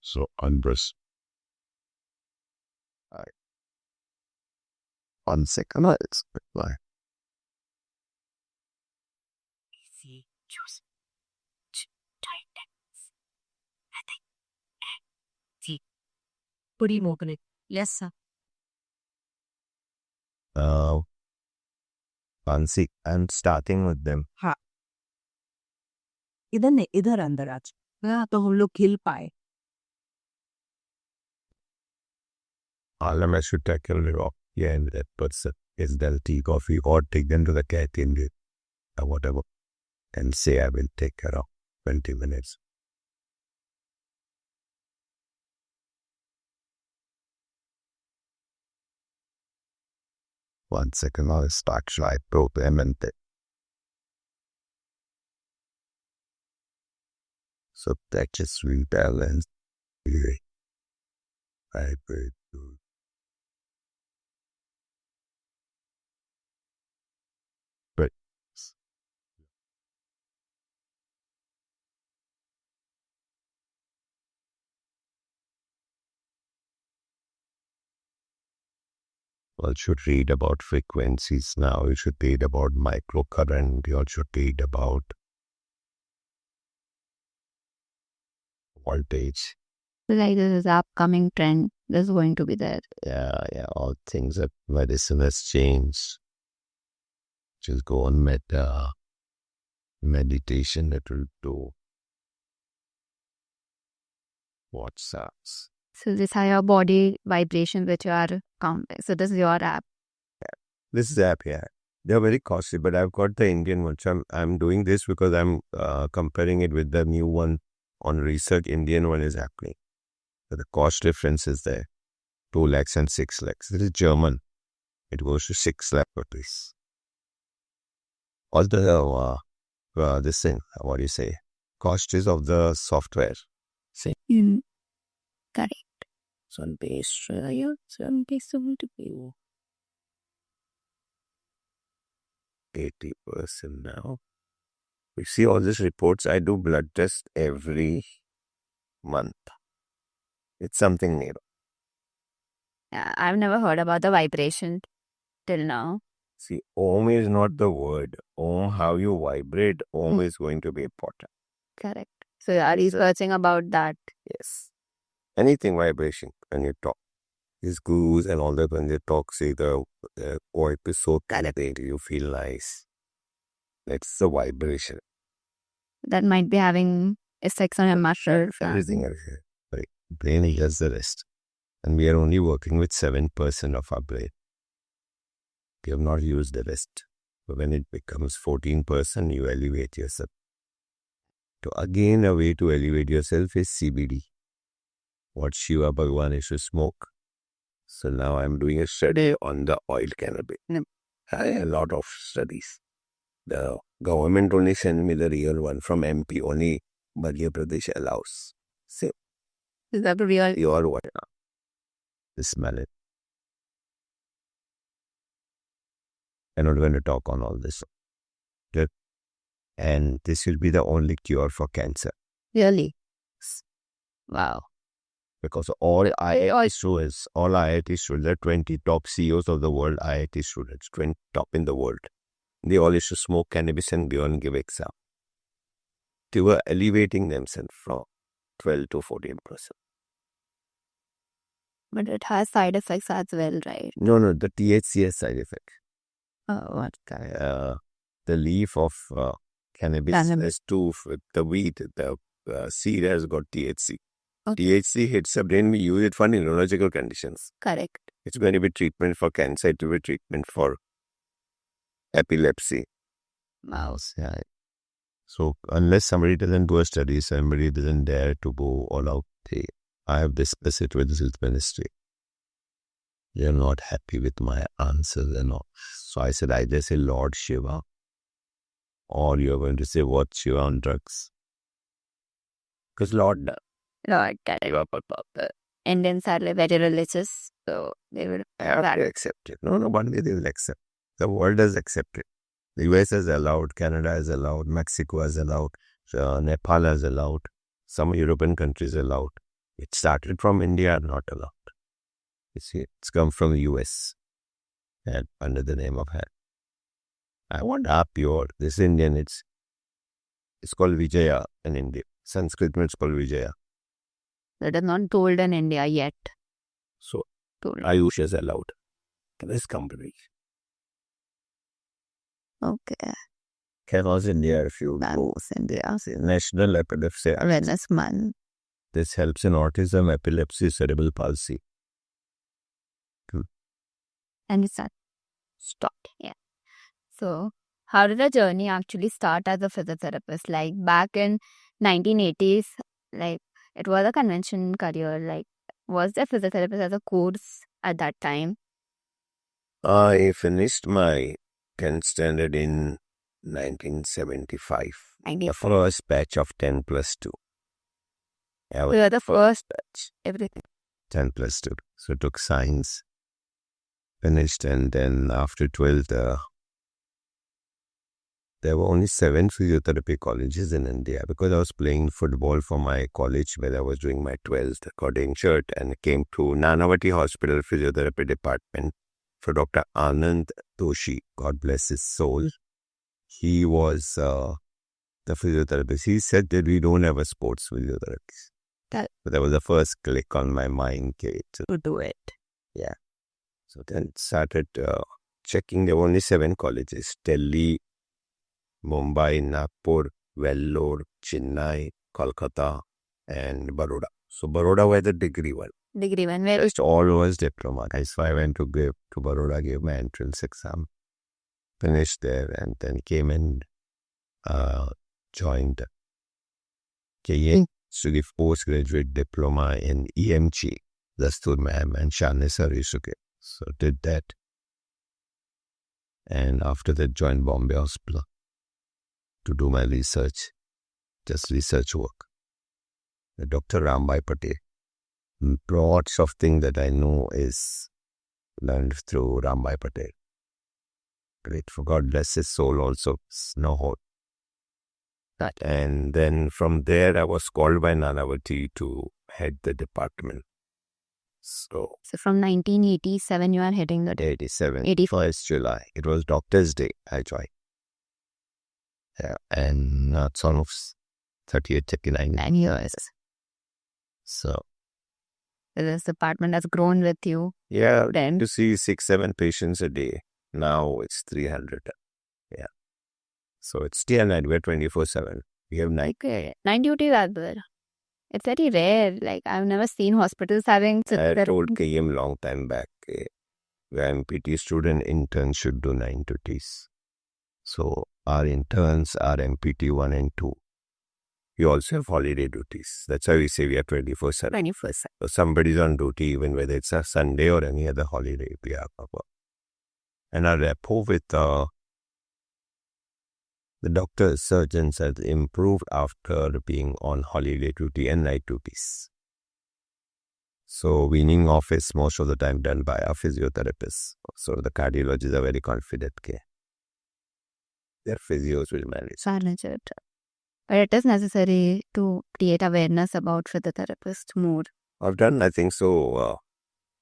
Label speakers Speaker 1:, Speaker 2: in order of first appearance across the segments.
Speaker 1: So unpress. One second, let's reply.
Speaker 2: Easy, choose. Tight. See. Puri Mogane. Yes, sir.
Speaker 3: Fancy. I'm starting with them.
Speaker 2: हाँ इधर नहीं इधर अंदर आज तो हम लोग खिल पाए
Speaker 3: I should tackle it off. Yeah, and that person is they'll tea, coffee, or take them to the canteen or whatever, and say I will take care of 20 minutes. One second, I'll start try program and so that just rebalance. Right, very good. But you should read about frequencies now. You should read about microcurrent. You should read about voltage.
Speaker 4: Like this is upcoming trend. This is going to be there.
Speaker 3: Yeah, all things that medicine has changed. Just go on meditation. It will do. WhatsApps.
Speaker 4: So this are your body vibrations which you are counting. So this is your app.
Speaker 3: This is app, yeah. They're very costly, but I've got the Indian one. So I'm doing this because I'm comparing it with the new one on research. Indian one is happening. So the cost difference is there. 2 lakhs and 6 lakhs. This is German. It goes to 6 lakh rupees. Also, this thing, what do you say? Cost is of the software. See?
Speaker 4: Correct.
Speaker 2: Sun base sun base to be
Speaker 3: 80% now. We see all these reports. I do blood test every month. It's something new.
Speaker 4: Yeah, I've never heard about the vibration till now.
Speaker 3: See, Om is not the word. Om, how you vibrate, Om is going to be important.
Speaker 4: Correct. So you are researching about that.
Speaker 3: Yes. Anything vibration when you talk. These gurus and all that, when they talk, say the voice is so calibrated, you feel nice. That's the vibration.
Speaker 4: That might be having effects on your muscles.
Speaker 3: Everything else. Right. Brain hears the rest. And we are only working with 7% of our brain. We have not used the rest. But when it becomes 14%, you elevate yourself. So again, a way to elevate yourself is CBD. What Shiva Bhagwan is to smoke. So now I'm doing a study on the oil cannabis. A lot of studies. The government only sent me the real one from MP. Only Madhya Pradesh allows. So,
Speaker 4: Is that real?
Speaker 3: your what? Smell it. I'm not going to talk on all this. Okay? And this will be the only cure for cancer.
Speaker 4: Really? Wow.
Speaker 3: Because all IIT students, the 20 top CEOs of the world, IIT students, 20 top in the world, they all used to smoke cannabis and go and give exam. They were elevating themselves from 12 to 14%.
Speaker 4: But it has side effects as well, right?
Speaker 3: No, the THC has side effects.
Speaker 4: What?
Speaker 3: The leaf of cannabis has two, the weed, the seed has got THC.
Speaker 4: Okay.
Speaker 3: THC hits the brain. We use it for neurological conditions.
Speaker 4: Correct.
Speaker 3: It's going to be treatment for cancer. It will be treatment for epilepsy.
Speaker 4: Mouse.
Speaker 3: Yeah. So unless somebody doesn't do a study, somebody doesn't dare to go all out. I have discussed it with the health ministry. They're not happy with my answers and all. So I said, either say Lord Shiva, or you're going to say what Shiva on drugs. Because Lord
Speaker 4: Correct. Indians are very religious, so they will
Speaker 3: accept it. No, one day they will accept. The world has accepted. The US has allowed, Canada has allowed, Mexico has allowed, Nepal has allowed, some European countries allowed. It started from India, not a lot. It's come from the US and under the name of head. I want to up this Indian, it's called Vijaya in India. Sanskrit it's called Vijaya.
Speaker 4: That is not told in India yet.
Speaker 3: So
Speaker 4: Told.
Speaker 3: Ayush is allowed for this company.
Speaker 4: Okay.
Speaker 3: Chaos India, if you go.
Speaker 4: India.
Speaker 3: National Epilepsy.
Speaker 4: Awareness Month.
Speaker 3: This helps in autism, epilepsy, cerebral palsy.
Speaker 4: And you stop. Yeah. So, how did the journey actually start as a physiotherapist? Like back in 1980s, like it was a convention career. Like, was there physiotherapist as a course at that time?
Speaker 3: I finished my 10th standard in 1975. The first batch of 10 plus 2.
Speaker 4: We were the first batch. Everything.
Speaker 3: 10 plus 2. So took science. Finished, and then after 12th, there were only 7 physiotherapy colleges in India because I was playing football for my college where I was doing my 12th. Got injured and came to Nanavati Hospital Physiotherapy Department for Dr. Anand Doshi. God bless his soul. He was the physiotherapist. He said that we don't have a sports physiotherapist. But that was the first click on my mind
Speaker 4: To do it.
Speaker 3: Yeah. So then started checking. There were only 7 colleges: Delhi, Mumbai, Nagpur, Vellore, Chennai, Kolkata, and Baroda. So Baroda was the degree one.
Speaker 4: Degree one. Where?
Speaker 3: Just all was diploma. So I went to Baroda, gave my entrance exam, finished there, and then came and joined KA to give postgraduate diploma in EMG, Dastur ma'am and Shani sir Risuke. So did that. And after that joined Bombay Hospital to do my research, just research work. Dr. Rambai Patel. Lots of things that I know is learned through Rambai Patel. Great, for God bless his soul also. No hope. And then from there I was called by Nanavati to head the department. So
Speaker 4: from 1987 you are heading the
Speaker 3: 87. 1st July. It was Doctor's Day I joined. Yeah, and it's almost 38, 39
Speaker 4: 9 years.
Speaker 3: So
Speaker 4: this department has grown with you.
Speaker 3: Yeah,
Speaker 4: then
Speaker 3: to see 6-7 patients a day. Now it's 300. Yeah. So it's still night. We're 24/7. We have night.
Speaker 4: Okay. Night duties as well. It's very rare. Like I've never seen hospitals having.
Speaker 3: I told KM long time back, where MPT student interns should do 9 duties. So our interns are MPT 1 and 2. We also have holiday duties. That's why we say we are 24/7.
Speaker 4: 24/7.
Speaker 3: So somebody's on duty, even whether it's a Sunday or any other holiday, we are covered. And our rapport with the doctors, surgeons has improved after being on holiday duty and night duties. So weaning off is most of the time done by our physiotherapists. So the cardiologists are very confident. Their physios will manage
Speaker 4: it. But it is necessary to create awareness about physiotherapists more.
Speaker 3: I've done, I think so,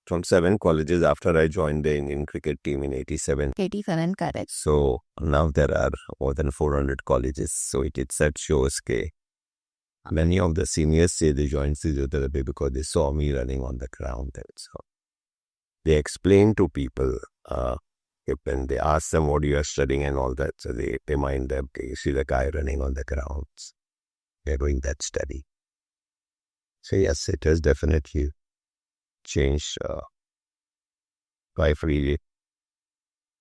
Speaker 3: from 7 colleges after I joined the Indian cricket team in 87.
Speaker 4: 87, correct.
Speaker 3: So now there are more than 400 colleges. So it itself shows that many of the seniors say they joined physiotherapy because they saw me running on the ground. So they explain to people when they ask them what you are studying and all that. So they remind them, you see the guy running on the grounds. They're doing that study. So yes, it has definitely changed. Life really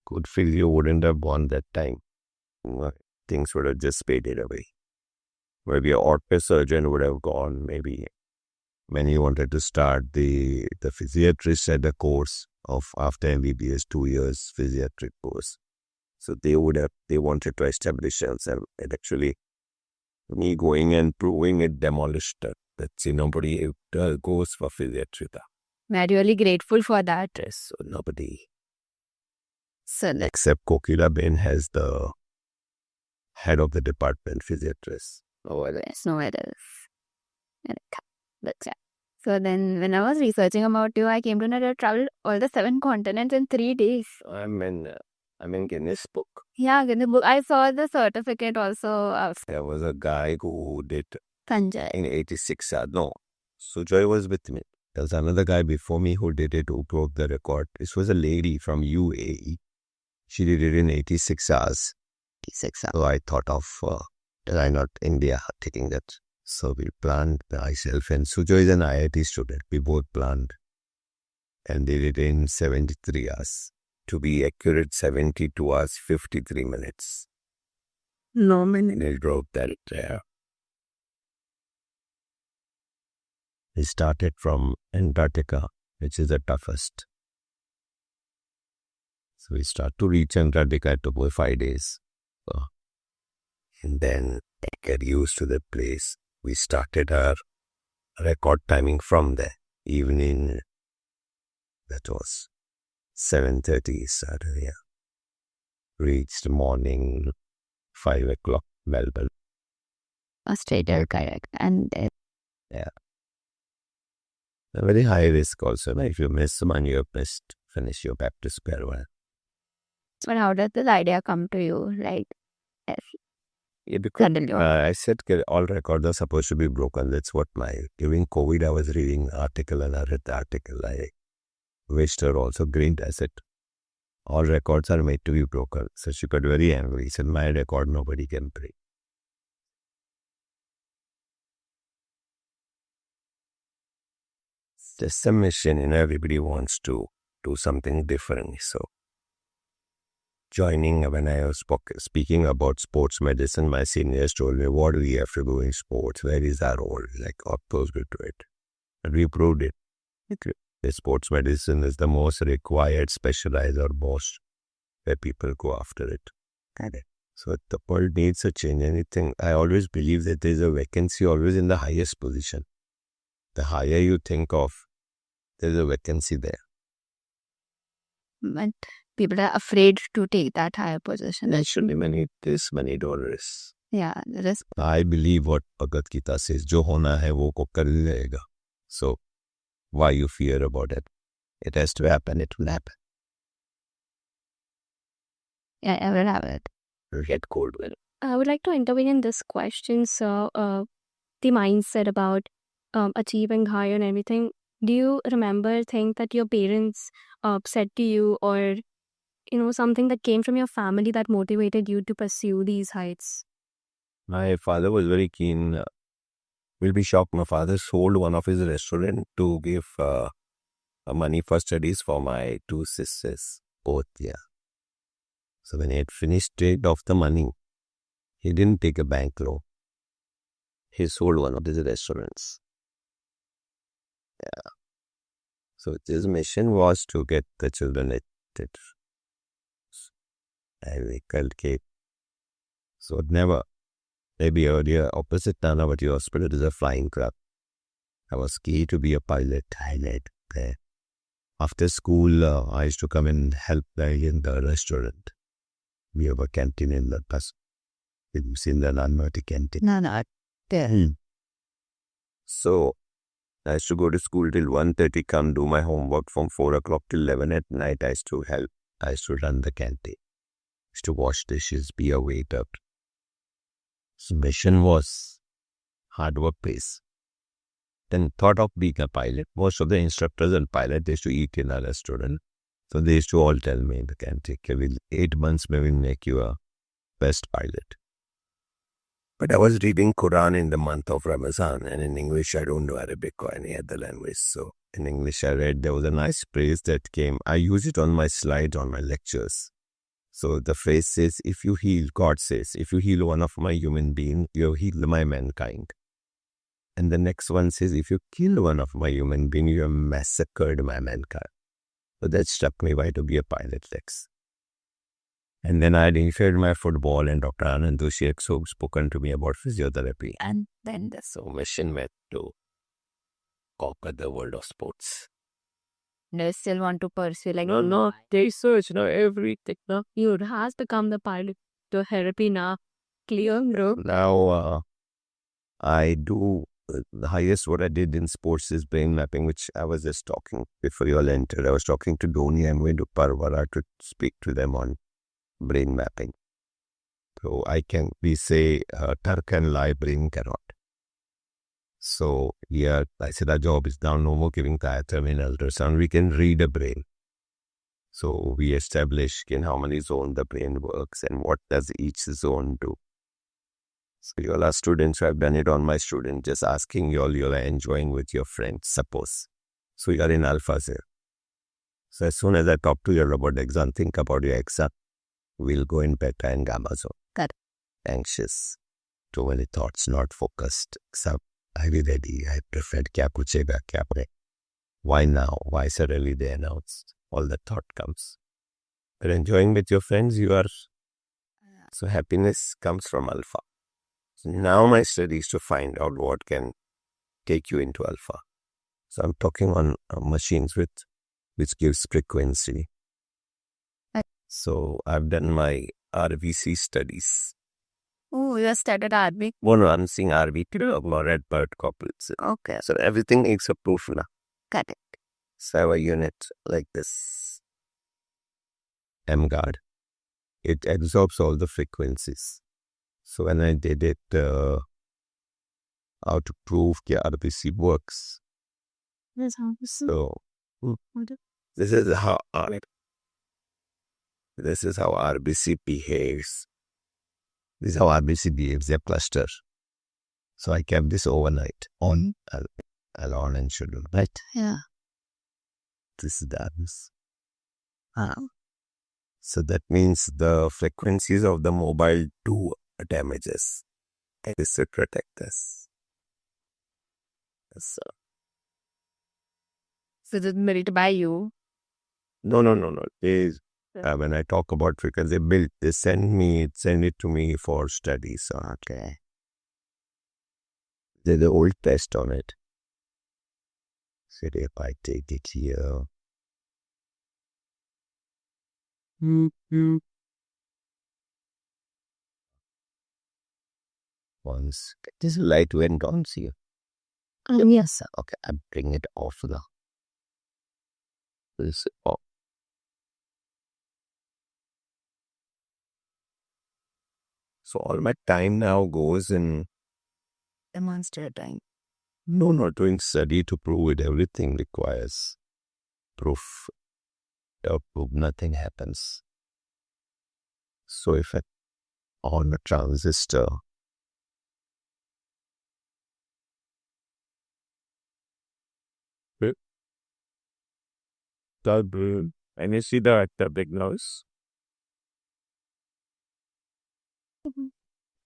Speaker 3: good physio wouldn't have won that time. Things would have just faded away. Maybe an ortho surgeon would have gone, maybe when he wanted to start the physiatrist had a course of after MBBS 2 years physiatric course. So they wanted to establish themselves, and actually me going and proving it demolished that. That's nobody goes for physiatry.
Speaker 4: We're really grateful for that.
Speaker 3: Yes, so nobody.
Speaker 4: So
Speaker 3: except Kokila Ben has the head of the department, physiatrist.
Speaker 4: Nowhere else. That's it. So then when I was researching about you, I came to know that you traveled all the 7 continents in 3 days.
Speaker 3: I'm in Guinness Book.
Speaker 4: Yeah, in the book. I saw the certificate also of
Speaker 3: There was a guy who did
Speaker 4: Sanjay.
Speaker 3: in 86 hours. No, Sujoy was with me. There was another guy before me who did it, who broke the record. This was a lady from UAE. She did it in 86 hours.
Speaker 2: 86 hours.
Speaker 3: So I thought of, why not India taking that? So we planned, myself and Sujoy is an IIT student. We both planned and did it in 73 hours. To be accurate, 72 hours, 53 minutes.
Speaker 2: No minute.
Speaker 3: They drove that there. We started from Antarctica, which is the toughest. So we start to reach Antarctica. It took me 5 days. And then get used to the place. We started our record timing from there. Evening, that was 7:30 Saturday. Yeah. Reached morning 5 o'clock Melbourne.
Speaker 2: Australia, correct. And
Speaker 3: A very high risk also. If you miss one, you have missed. Finish your back to square one.
Speaker 4: But how did this idea come to you? Like,
Speaker 3: Yeah, because
Speaker 4: suddenly.
Speaker 3: I said all records are supposed to be broken. That's what during COVID, I was reading an article and I read the article. I wished her also great asset. All records are made to be broken. So she got very angry. She said, my record, nobody can break. It's just a mission and everybody wants to do something different. So joining, when I was speaking about sports medicine, my seniors told me, what do we have to do in sports? Where is our role? Like, opposed to it. And we proved it. The sports medicine is the most required, specialized, or most where people go after it. So the world needs a change. Anything, I always believe that there is a vacancy always in the highest position. The higher you think of, there is a vacancy there.
Speaker 4: But people are afraid to take that higher position.
Speaker 3: Naturally, many dollars.
Speaker 4: Yeah, there is.
Speaker 3: I believe what Bhagavad Gita says, jo hona hai wo ko kar hi jayega. So, why you fear about it? It has to happen, it will happen.
Speaker 4: Yeah, I will have it.
Speaker 3: Get cold with it.
Speaker 5: I would like to intervene in this question, sir. The mindset about achieving higher and everything. Do you remember things that your parents said to you, or something that came from your family that motivated you to pursue these heights?
Speaker 3: My father was very keen. Will be shocked. My father sold one of his restaurant to give money for studies for my 2 sisters. Both, yeah. So when he had finished it off the money, he didn't take a bank loan. He sold one of his restaurants. Yeah. So his mission was to get the children educated. So never, maybe earlier, opposite Nanavati Hospital is a flying club. I was keen to be a pilot. I led there. After school, I used to come and help in the restaurant. We have a canteen in the bus. You've seen the Nanavati canteen.
Speaker 2: No.
Speaker 3: So, I used to go to school till 1:30, come do my homework from 4 o'clock till 11 at night. I used to help. I used to run the canteen. I used to wash dishes, be a waiter. So, mission was hard work pays. Then thought of being a pilot. Most of the instructors and pilots used to eat in a restaurant. So, they used to all tell me in the canteen, 8 months may we make you a best pilot. But I was reading Quran in the month of Ramadan, and in English I don't know Arabic or any other language. So in English I read there was a nice phrase that came. I use it on my slides, on my lectures. So the phrase says, if you heal, God says, if you heal one of my human being, you have healed my mankind. And the next one says, if you kill one of my human being, you have massacred my mankind. So that struck me, why to be a pilot next. And then I initiated my football, and Dr. Anand Doshi had spoken to me about physiotherapy.
Speaker 2: And then
Speaker 3: So mission went to conquer the world of sports.
Speaker 4: They still want to pursue like
Speaker 5: No, they search, everything. You has become the pilot. The therapy now. Clear, bro.
Speaker 3: Now I do the highest what I did in sports is brain mapping, which I was just talking before you all entered. I was talking to Dhoni and going to Parvara to speak to them on brain mapping. So we say, tongue can lie, brain cannot. So yeah, I said our job is now no more giving diathermy and ultrasound. We can read a brain. So we establish in how many zones the brain works and what does each zone do. So you all are students who have done it on my student, just asking you all are enjoying with your friends, suppose. So you are in alpha zero. So as soon as I talk to you about the exam, think about your exam. We'll go in beta and gamma zone.
Speaker 4: Correct.
Speaker 3: Anxious, too many thoughts, not focused. So are we ready? I preferred kya puchega, kya pre. Why now? Why suddenly they announced? All the thought comes. But enjoying with your friends, you are. So happiness comes from alpha. So now my study is to find out what can take you into alpha. So I'm talking on machines which gives frequency. So I've done my RVC studies.
Speaker 2: Oh, you started RB.
Speaker 3: One I'm seeing RV2 or red bird corporates.
Speaker 2: Okay.
Speaker 3: So everything is a proof now.
Speaker 2: Correct.
Speaker 3: So I have a unit like this. M-Guard. It absorbs all the frequencies. So when I did it, how to prove that RBC works. So this is how RBC behaves. This is how RBC behaves. They're cluster. So I kept this overnight on. I'll on and schedule. Right?
Speaker 2: Yeah.
Speaker 3: This is the RBC. So that means the frequencies of the mobile do damages. This to protect us. So
Speaker 2: So this is made by you.
Speaker 3: no. When I talk about frequency, they send it to me for studies. Okay. There's the old test on it. So if I take it here. Once this light went on, see.
Speaker 2: Yes.
Speaker 3: Okay, I bring it off now. This off. So all my time now goes in
Speaker 2: Demonstrating.
Speaker 3: not doing study to prove it. Everything requires proof. Without proof, nothing happens. So if I on a transistor, and you see the big nose?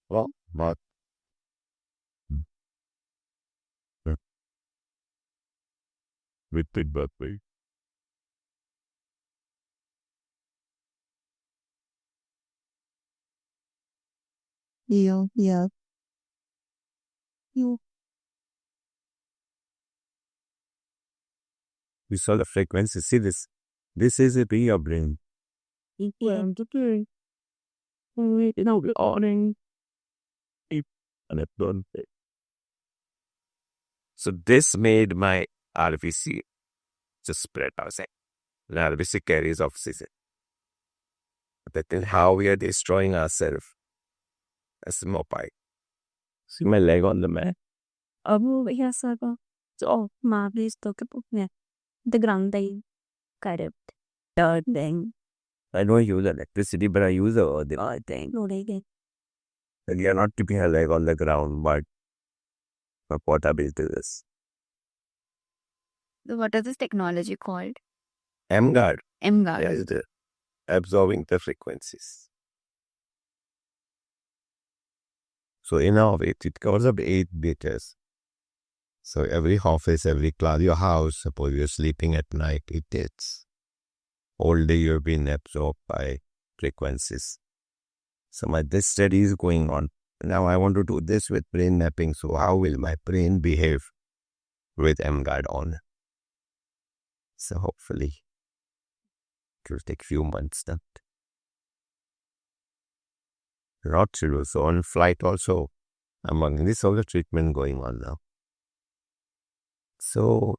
Speaker 3: Well, not. With the birthday.
Speaker 2: Yeah. You.
Speaker 3: We saw the frequency. See this. This is it in your brain.
Speaker 2: Yeah.
Speaker 3: Now we're on. And it don't. So this made my RBC just spread outside. The RBC carries oxygen. That is how we are destroying ourselves as a mobile. See my leg on the mat?
Speaker 5: Yes, sir. So, please talk about the ground thing. Correct.
Speaker 2: Third thing.
Speaker 3: I don't use electricity, but I use the
Speaker 2: Third thing.
Speaker 5: No, like,
Speaker 3: we are not keeping a leg on the ground, but what ability is.
Speaker 4: So what is this technology called?
Speaker 3: M-Guard.
Speaker 4: M-Guard.
Speaker 3: Yes, the absorbing the frequencies. So in our way, it covers up 8 meters. So every office, every class, your house, suppose you're sleeping at night, it is. All day you've been absorbed by frequencies. So this study is going on. Now I want to do this with brain mapping. So how will my brain behave with M-Guard on? So hopefully it will take few months. That not to do. So on flight also, among this all the treatment going on now. So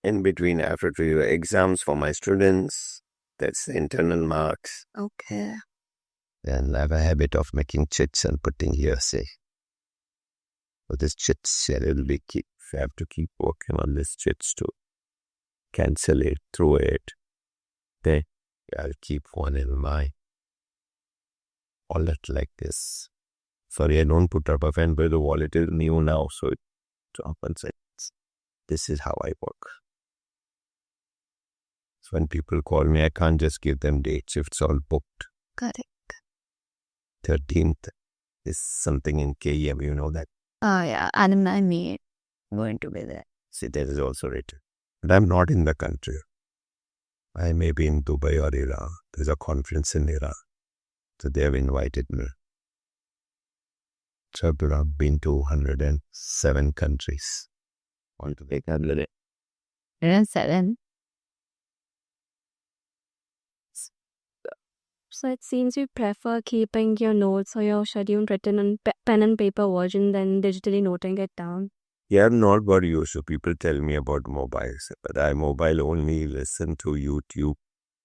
Speaker 3: in between, I have to do exams for my students. That's the internal marks.
Speaker 2: Okay.
Speaker 3: And I have a habit of making chits and putting hearsay. But this chits, I have to keep working on this chits to cancel it, through it. Then I'll keep one in my wallet like this. Sorry, I don't put up a pen, but the wallet is new now, so it happens. This is how I work. So when people call me, I can't just give them dates if it's all booked.
Speaker 2: Correct.
Speaker 3: 13th is something in KM, you know that.
Speaker 2: Oh, yeah. And I mean, going to be there.
Speaker 3: See, that is also written. But I'm not in the country. I may be in Dubai or Iran. There's a conference in Iran. So they have invited me. So I've been to 107 countries. Want to make
Speaker 4: 107.
Speaker 5: So it seems you prefer keeping your notes or your schedule written on pen and paper version than digitally noting it down.
Speaker 3: Yeah, I'm not got used to. People tell me about mobiles, but I mobile only listen to YouTube.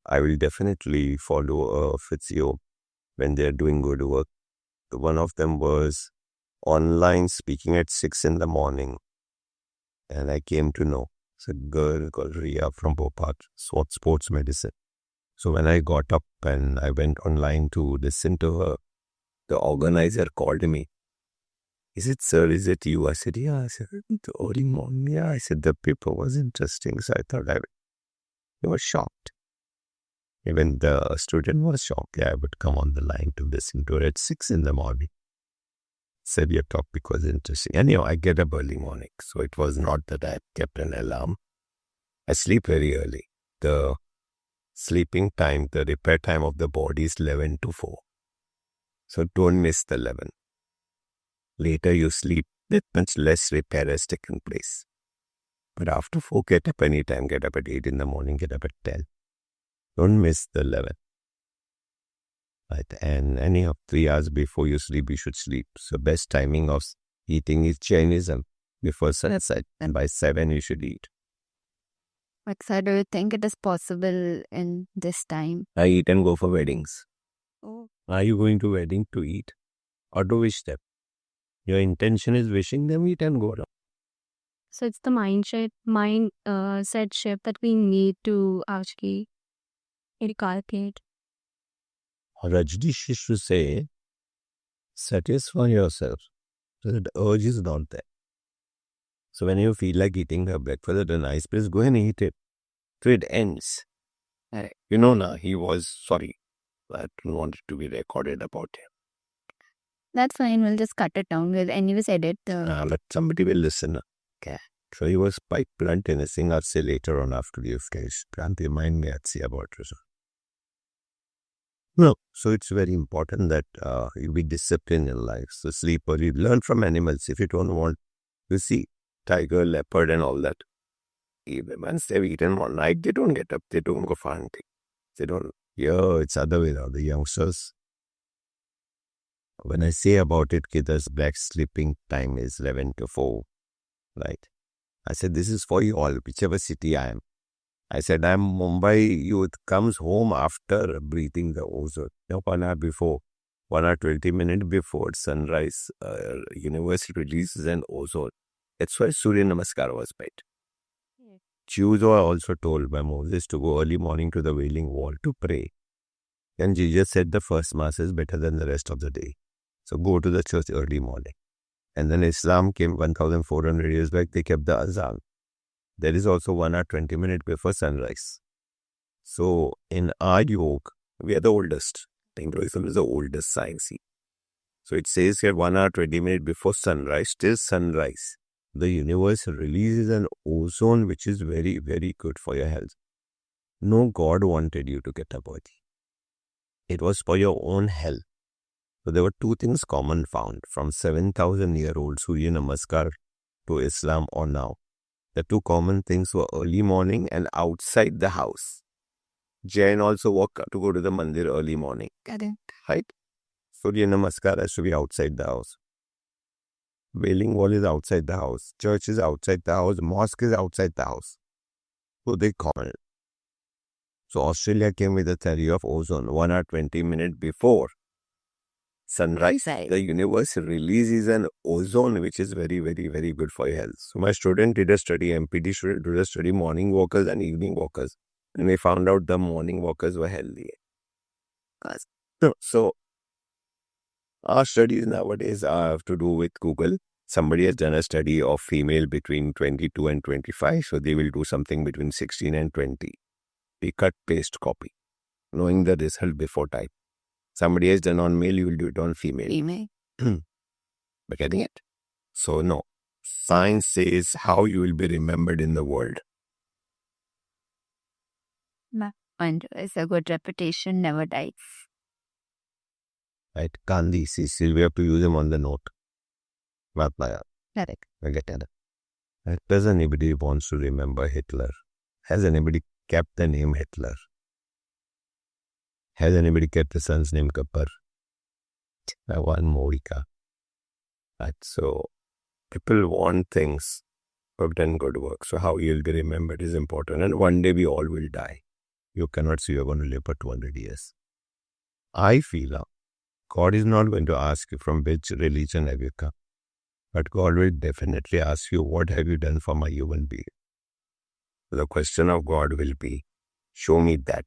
Speaker 3: I will definitely follow a physio when they're doing good work. One of them was online speaking at 6 in the morning. And I came to know. It's a girl called Ria from Bhopal, sports medicine. So when I got up and I went online to listen to her, the organizer called me. Is it, sir? Is it you? I said, yeah. I said, early morning. Yeah. I said, the paper was interesting. So I thought they were shocked. Even the student was shocked. Yeah, I would come on the line to listen to her at 6 in the morning. Said your topic was interesting. Anyhow, I get up early morning. So it was not that I kept an alarm. I sleep very early. The sleeping time, the repair time of the body is 11 to 4. So don't miss the 11. Later you sleep, that much less repair has taken place. But after 4, get up anytime. Get up at 8 in the morning, get up at 10. Don't miss the 11. Right? And anyhow, 3 hours before you sleep, you should sleep. So best timing of eating is Jainism. Before sunset, and by 7 you should eat.
Speaker 4: So do you think it is possible in this time?
Speaker 3: I eat and go for weddings.
Speaker 4: Oh.
Speaker 3: Are you going to wedding to eat or to wish them? Your intention is wishing them, eat and go down.
Speaker 5: So it's the mindset shift that we need to actually inculcate.
Speaker 3: Rajneesh used to say, satisfy yourself. So the urge is not there. So when you feel like eating a breakfast at a nice place, go and eat it. So it ends. You know now, he was sorry. I don't want it to be recorded about him.
Speaker 4: That's fine. We'll just cut it down. We'll anyways edit the...
Speaker 3: Let somebody will listen.
Speaker 4: Okay.
Speaker 3: So he was quite blunt in his thing. I'll say later on after you've finished. Can't remind me, I'd say about it. No. So it's very important that you be disciplined in life. So sleep early. Learn from animals. If you don't want, you see, tiger, leopard and all that. Even once they've eaten one night, they don't get up. They don't go for hunting. They don't. Yeah, it's other way around. The youngsters. When I say about it, Kida's black sleeping time is 11 to 4. Right? I said, this is for you all, whichever city I am. I said, I'm Mumbai youth, comes home after breathing the ozone. 1 hour before, 1 hour 20 minutes before sunrise, universe releases an ozone. That's why Surya Namaskar was made. Jews were also told by Moses to go early morning to the Wailing Wall to pray. And Jesus said the first mass is better than the rest of the day. So go to the church early morning. And then Islam came 1,400 years back, they kept the azan. There is also 1 hour 20 minutes before sunrise. So in our yoga, we are the oldest. Hinduism is the oldest science. So it says here 1 hour 20 minutes before sunrise, till sunrise. The universe releases an ozone which is very, very good for your health. No God wanted you to get up early. It was for your own health. So there were 2 things common found from 7,000-year-old Surya Namaskar to Islam or now. The 2 common things were early morning and outside the house. Jain also walk to go to the mandir early morning.
Speaker 2: Correct.
Speaker 3: Right? Surya Namaskar has to be outside the house. Wailing Wall is outside the house. Church is outside the house. Mosque is outside the house. So they call it. So Australia came with a theory of ozone 1 hour 20 minutes before sunrise. The universe releases an ozone which is very, very, very good for your health. So my student did a study, MPD student did a study, morning walkers and evening walkers. And we found out the morning walkers were healthy. So our studies nowadays have to do with Google. Somebody has done a study of female between 22 and 25. So they will do something between 16 and 20. We cut, paste, copy, knowing the result before type. Somebody has done on male, you will do it on female.
Speaker 2: Female.
Speaker 3: But getting it? So no. Science says how you will be remembered in the world.
Speaker 4: And it's a good reputation, never dies.
Speaker 3: Right? Gandhi, see, still we have to use him on the note. Mahatma.
Speaker 2: Correct.
Speaker 3: I get it. Right? Does anybody wants to remember Hitler? Has anybody kept the name Hitler? Has anybody kept the son's name Kappar? One Morika. Right? So people want things who have done good work. So how you'll be remembered is important. And one day we all will die. You cannot say you're going to live for 200 years. I feel God is not going to ask you from which religion have you come. But God will definitely ask you, what have you done for my human being? The question of God will be, show me that.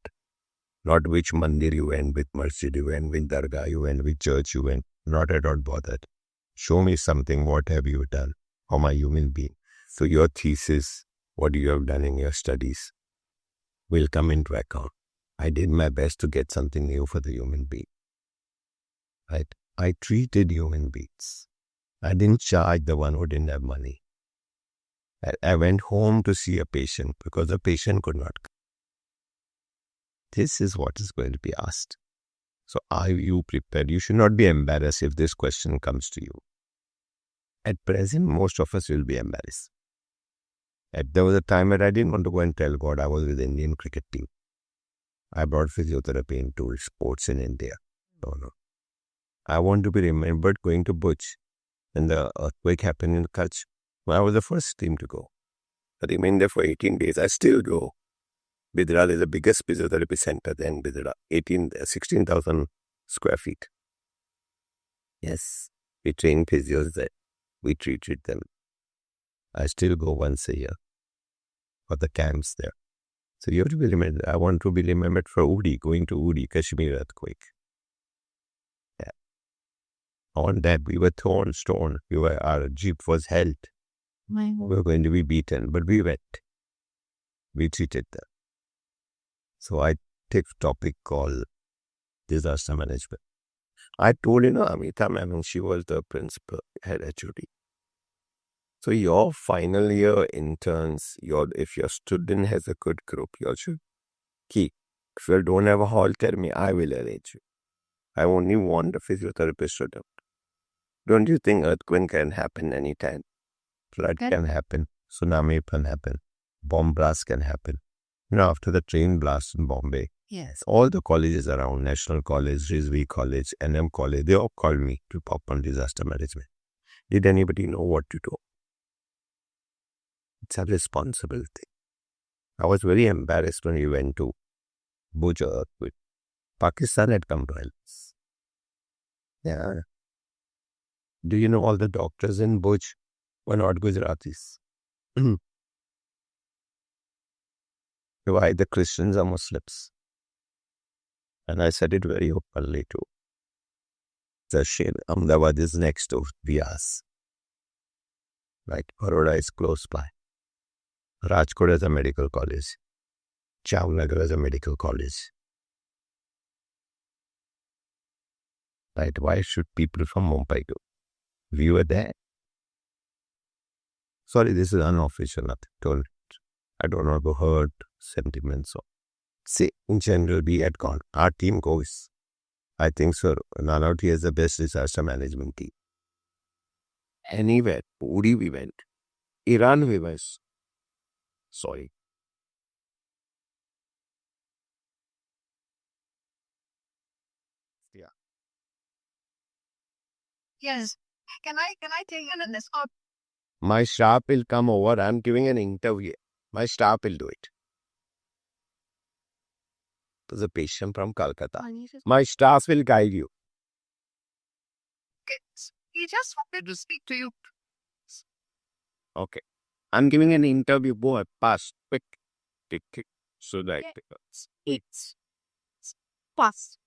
Speaker 3: Not which mandir you went, which masjid you went, which dargah you went, which church you went. Not at all bothered. Show me something, what have you done for my human being? So your thesis, what you have done in your studies, will come into account. I did my best to get something new for the human being. Right? I treated human beings. I didn't charge the one who didn't have money. I went home to see a patient because the patient could not come. This is what is going to be asked. So are you prepared? You should not be embarrassed if this question comes to you. At present, most of us will be embarrassed. There was a time that I didn't want to go and tell God I was with the Indian cricket team. I brought physiotherapy into sports in India. No. I want to be remembered going to Bhuj when the earthquake happened in Kutch. I was the first team to go. I remained there for 18 days. I still go. Bidra is the biggest physiotherapy center than Bidra. 16,000 square feet. Yes, we train physios there. We treated them. I still go once a year for the camps there. So you have to be remembered. I want to be remembered for Uri, going to Uri, Kashmir earthquake. Yeah. On that, we were thrown stone. Our jeep was held. We were going to be beaten, but we went. We treated them. So I take a topic called disaster management. I told Amita ma'am, she was the principal, head HOD. So your final year interns, if your student has a good group, you should keep. If you don't have a hall, tell me, I will arrange you. I only want a physiotherapist to do. Don't you think earthquake can happen anytime? Flood can happen, tsunami can happen, bomb blast can happen. After the train blast in Bombay,
Speaker 2: Yes.
Speaker 3: all the colleges around, National College, Rizvi College, NM College, they all called me to pop on disaster management. Did anybody know what to do? It's a responsible thing. I was very embarrassed when we went to Bhuj earthquake. Pakistan had come to help us. Yeah. Do you know all the doctors in Bhuj were not Gujaratis? Why the Christians are Muslims? And I said it very openly too. The shame. Ahmedabad is next to Bias. Right? Baroda is close by. Rajkot has a medical college. Jamnagar has a medical college. Right? Why should people from Mumbai go? We were there. Sorry, this is unofficial. Nothing. I don't want to hurt sentiments. Say, in general, we had gone. Our team goes. I think, sir, Nanauti has the best disaster management team. Anywhere. Uri we went. Iran we went. Sorry. Yeah.
Speaker 2: Yes. Can I take it in this one?
Speaker 3: My staff will come over. I'm giving an interview. My staff will do it. There's a patient from Calcutta. My staff will guide you.
Speaker 2: He just wanted to speak to you.
Speaker 3: Okay. I'm giving an interview. Boy, pass. Quick. Tick, tick. So that
Speaker 2: It's pass.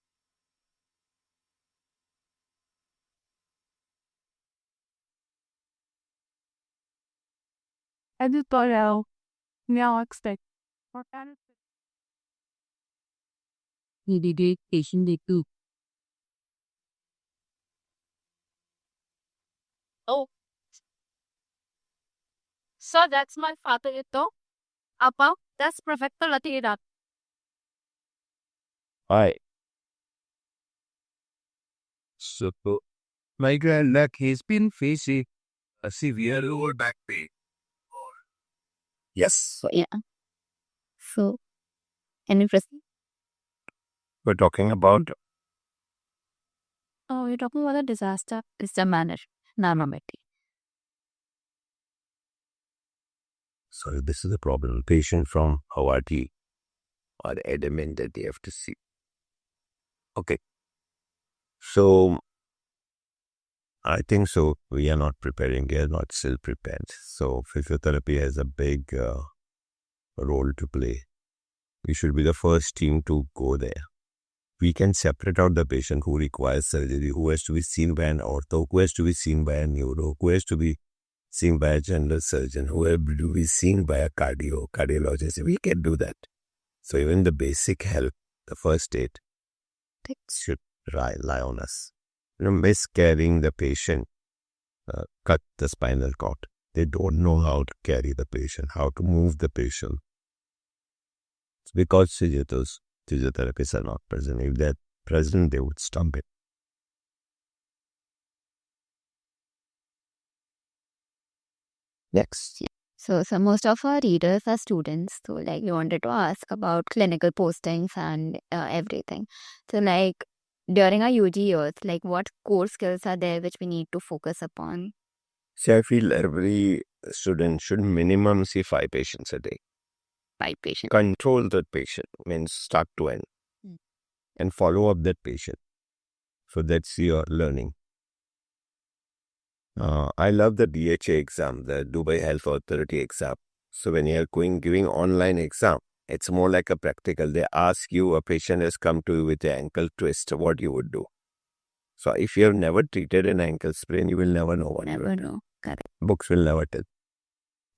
Speaker 2: I just thought out. Now expect.
Speaker 6: Rehabilitation too.
Speaker 2: Oh. So that's my father ito. Apa, that's perfecto latira.
Speaker 3: Hi. So, my granddad, he's been facing a severe lower back pain. Yes.
Speaker 4: So, yeah. So, any proceed?
Speaker 3: We're talking about
Speaker 5: Oh, you're talking about a disaster.
Speaker 4: It's the manner, normality.
Speaker 3: So this is the problem. Patient from Hawaii are adamant that they have to see. Okay. So I think so. We are not preparing. We are not still prepared. So physiotherapy has a big role to play. We should be the first team to go there. We can separate out the patient who requires surgery, who has to be seen by an ortho, who has to be seen by a neuro, who has to be seen by a general surgeon, who has to be seen by a cardiologist. We can do that. So even the basic health, the first aid, things should rely on us. Miscarrying the patient, cut the spinal cord. They don't know how to carry the patient, how to move the patient. It's because physiotherapists are not present. If they're present, they would stump it. Next.
Speaker 4: So most of our readers are students. So, like, we wanted to ask about clinical postings and everything. So, like, during our UG years, like, what core skills are there which we need to focus upon?
Speaker 3: So I feel every student should minimum see 5 patients a day.
Speaker 4: 5 patients.
Speaker 3: Control that patient, means start to end. And follow up that patient. So that's your learning. I love the DHA exam, the Dubai Health Authority exam. So when you're giving online exam, it's more like a practical. They ask you, a patient has come to you with an ankle twist, what you would do. So if you have never treated an ankle sprain, you will never know what you
Speaker 4: Never
Speaker 3: would do.
Speaker 4: know. Correct.
Speaker 3: Books will never tell.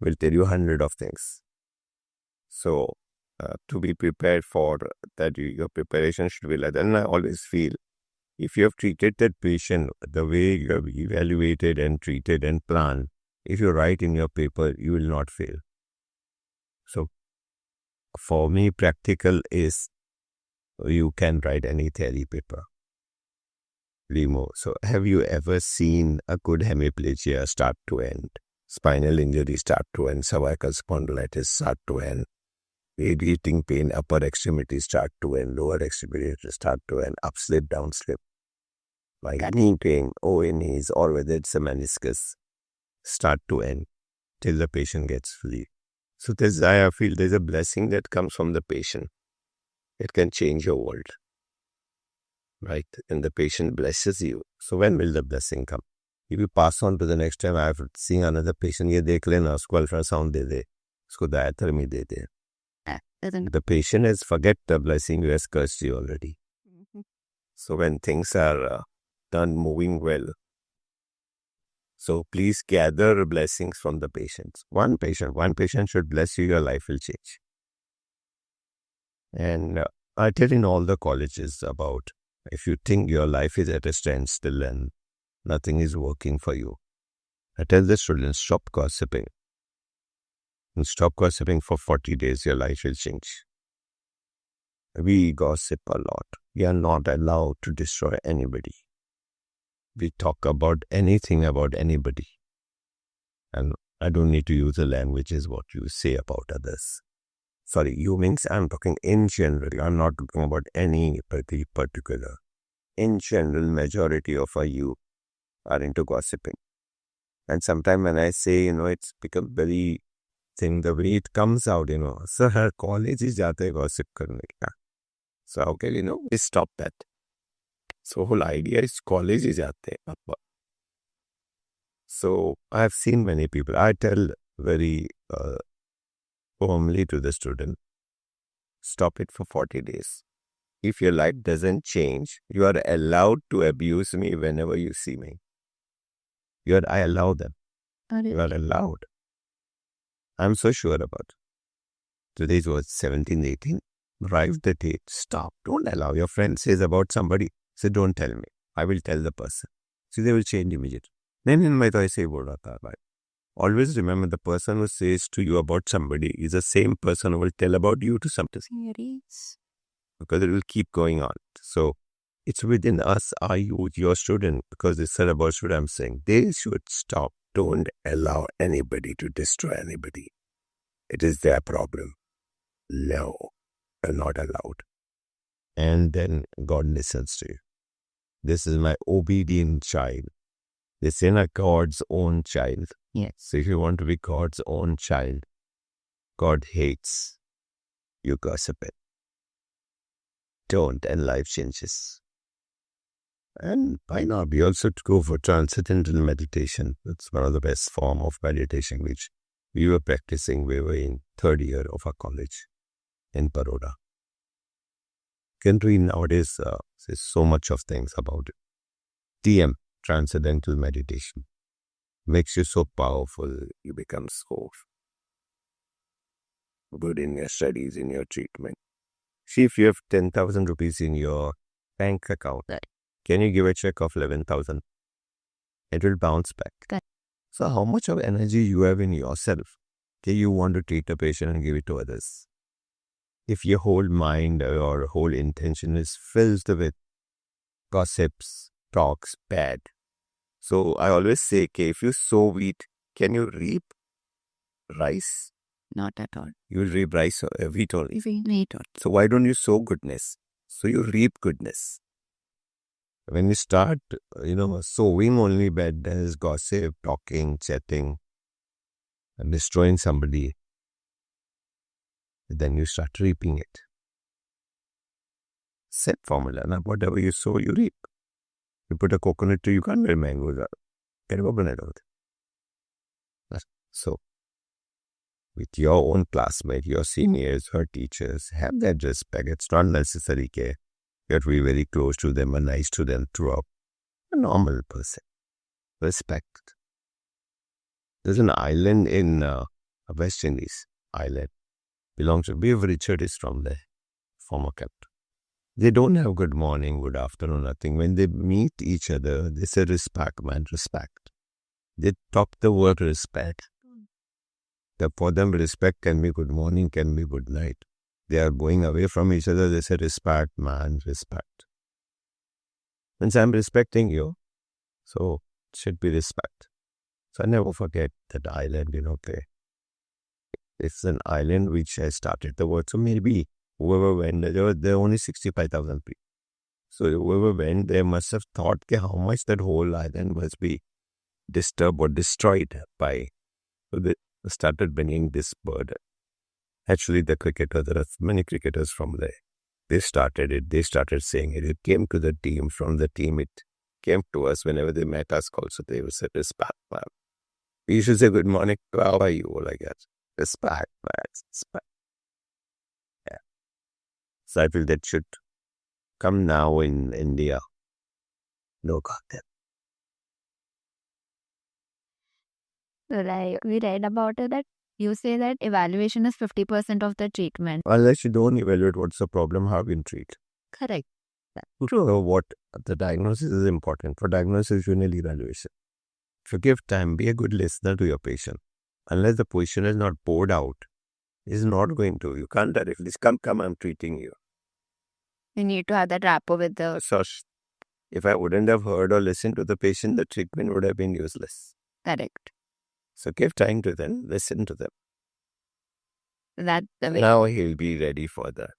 Speaker 3: Will tell you 100 of things. So to be prepared for that, your preparation should be like that. And I always feel, if you have treated that patient the way you have evaluated and treated and planned, if you write in your paper, you will not fail. So for me, practical is you can write any theory paper. Remo. So have you ever seen a good hemiplegia start to end? Spinal injury start to end, cervical spondylitis start to end, radiating pain, upper extremity start to end, lower extremity start to end, upslip, downslip, like knee pain, ONEs, or whether it's a meniscus, start to end till the patient gets free. So I feel there's a blessing that comes from the patient. It can change your world, right? And the patient blesses you. So when will the blessing come? If you pass on to the next time, I've seen another patient, ye dekh lena, usko ultrasound de de, usko diathermy de de. The patient has forget the blessing you has cursed you already. So when things are done moving well, so please gather blessings from the patients. One patient should bless you, your life will change. And I tell in all the colleges about, if you think your life is at a standstill and nothing is working for you, I tell the students, stop gossiping. And stop gossiping for 40 days, your life will change. We gossip a lot. We are not allowed to destroy anybody. We talk about anything about anybody. And I don't need to use the languages what you say about others. Sorry, you means I'm talking in general. I'm not talking about any particular. In general, majority of our youth are into gossiping. And sometimes when I say, it's become very thing, the way it comes out, sir, her college is jate gossip karne ka. So how can we stop that? So whole idea is college is jate. So I have seen many people. I tell very firmly to the student, stop it for 40 days. If your life doesn't change, you are allowed to abuse me whenever you see me. I allow them. You are allowed. I'm so sure about it. Today was 17, 18. Drive the date. Stop. Don't allow. Your friend says about somebody. Say, don't tell me. I will tell the person. See, they will change immediately. Then in my I say, always remember the person who says to you about somebody is the same person who will tell about you to somebody. Because it will keep going on. So it's within us, your student, because it's said about student, I'm saying they should stop. Don't allow anybody to destroy anybody. It is their problem. No, you're not allowed. And then God listens to you. This is my obedient child. This is not God's own child.
Speaker 4: Yes.
Speaker 3: So if you want to be God's own child, God hates you gossiping. Don't, and life changes. And why not? We also go for transcendental meditation. It's one of the best form of meditation which we were practicing. We were in third year of our college in Baroda. Country nowadays says so much of things about it. TM, transcendental meditation, makes you so powerful. You become so good in your studies, in your treatment. See, if you have 10,000 rupees in your bank account, can you give a check of 11,000? It will bounce back.
Speaker 4: Correct.
Speaker 3: So how much of energy you have in yourself that you want to treat a patient and give it to others? If your whole mind or whole intention is filled with gossips, talks, bad. So I always say, if you sow wheat, can you reap rice?
Speaker 4: Not at all.
Speaker 3: You will reap rice or wheat only.
Speaker 4: Wheat.
Speaker 3: So why don't you sow goodness? So you reap goodness. When you start, sowing only badness, gossip, talking, chatting, and destroying somebody, then you start reaping it. Set formula. Now, whatever you sow, you reap. You put a coconut tree, you can't get mangoes out. So, with your own classmate, your seniors, her teachers, have that respect. It's not necessary you have to be very close to them and nice to them throughout. A normal person. Respect. There's an island in West Indies. Island. Belongs to Bev Richard is from there. Former captain. They don't have good morning, good afternoon, nothing. When they meet each other, they say respect, man, respect. They talk the word respect. For them, respect can be good morning, can be good night. They are going away from each other, they say respect, man, respect. Means I'm respecting you, so it should be respect. So I never forget that island, It's an island which has started the world. So maybe whoever went, there were only 65,000 people. So whoever went, they must have thought how much that whole island must be disturbed or destroyed by. So they started bringing this bird. Actually, the cricketer, there are many cricketers from there. They started it. They started saying it. It came to the team. From the team, it came to us. Whenever they met us also, they would say, respect, man. We should say, good morning, how are you? Like that. Respect, man. Respect. Yeah. So I feel that should come now in India. No content.
Speaker 4: So we read about it that you say that evaluation is 50% of the treatment.
Speaker 3: Unless you don't evaluate what's the problem, how you treat.
Speaker 4: Correct.
Speaker 3: So what the diagnosis is important. For diagnosis, you need evaluation. If you give time, be a good listener to your patient. Unless the patient is not poured out, he's not going to. You can't directly come, I'm treating you.
Speaker 4: You need to have that rapport with the...
Speaker 3: So if I wouldn't have heard or listened to the patient, the treatment would have been useless.
Speaker 4: Correct.
Speaker 3: So give time to them, listen to them.
Speaker 4: That's the way.
Speaker 3: Now he'll be ready for that.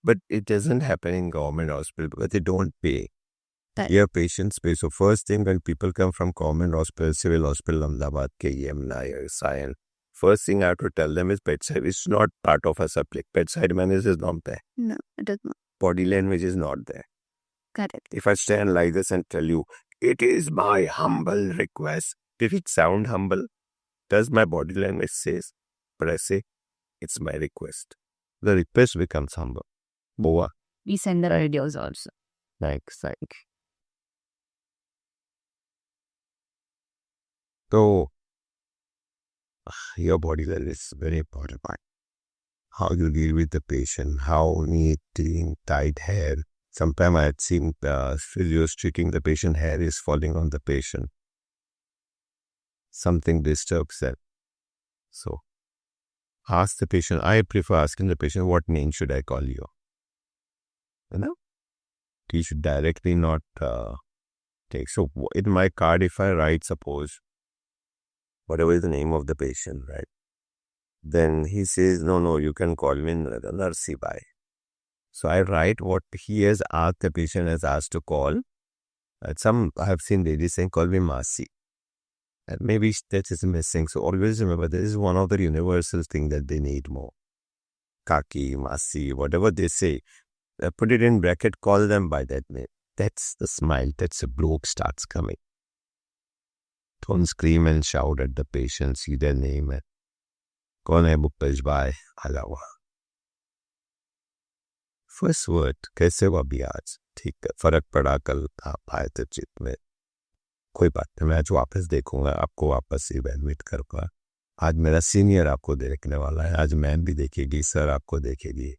Speaker 3: But it doesn't happen in government hospital because they don't pay.
Speaker 4: Correct.
Speaker 3: Your patient space. So first thing, when people come from common hospital, civil hospital, Ahmedabad, KEM, Nair, Sion, first thing I have to tell them is bedside. It's not part of a subject. Bedside manners is not there.
Speaker 4: No, it is not.
Speaker 3: Body language is not there.
Speaker 4: Correct.
Speaker 3: If I stand like this and tell you, it is my humble request, did it sound humble? Does my body language says? But I say, it's my request. The request becomes humble. Boa.
Speaker 4: We send the videos also.
Speaker 3: Thanks. So, your body language is very important part. How you deal with the patient, how neat, clean, tight hair. Sometimes I had seen physios treating the patient, hair is falling on the patient. Something disturbs them. So, ask the patient. I prefer asking the patient, what name should I call you? You know? You should directly not take. So, in my card, if I write, suppose, whatever is the name of the patient, right? Then he says, no, you can call me Narsi Bhai. So I write what he has asked, the patient has asked to call. Some I have seen ladies saying, call me Masi. And maybe that is missing. So always remember, this is one of the universal things that they need more. Kaki, Masi, whatever they say, put it in bracket, call them by that name. That's the smile, that's a bloke starts coming. Don't scream and shout at the patient, see their name and कौन है भूपेश भाई अलावा first word कैसे हुआ अभी आज ठीक है फर्क पड़ा कल आप आए थे चित में कोई बात नहीं मैं आज वापस देखूंगा आपको वापस इवैल्यूएट करूंगा आज मेरा सीनियर आपको देखने वाला है आज मैम भी देखेगी सर आपको देखेगी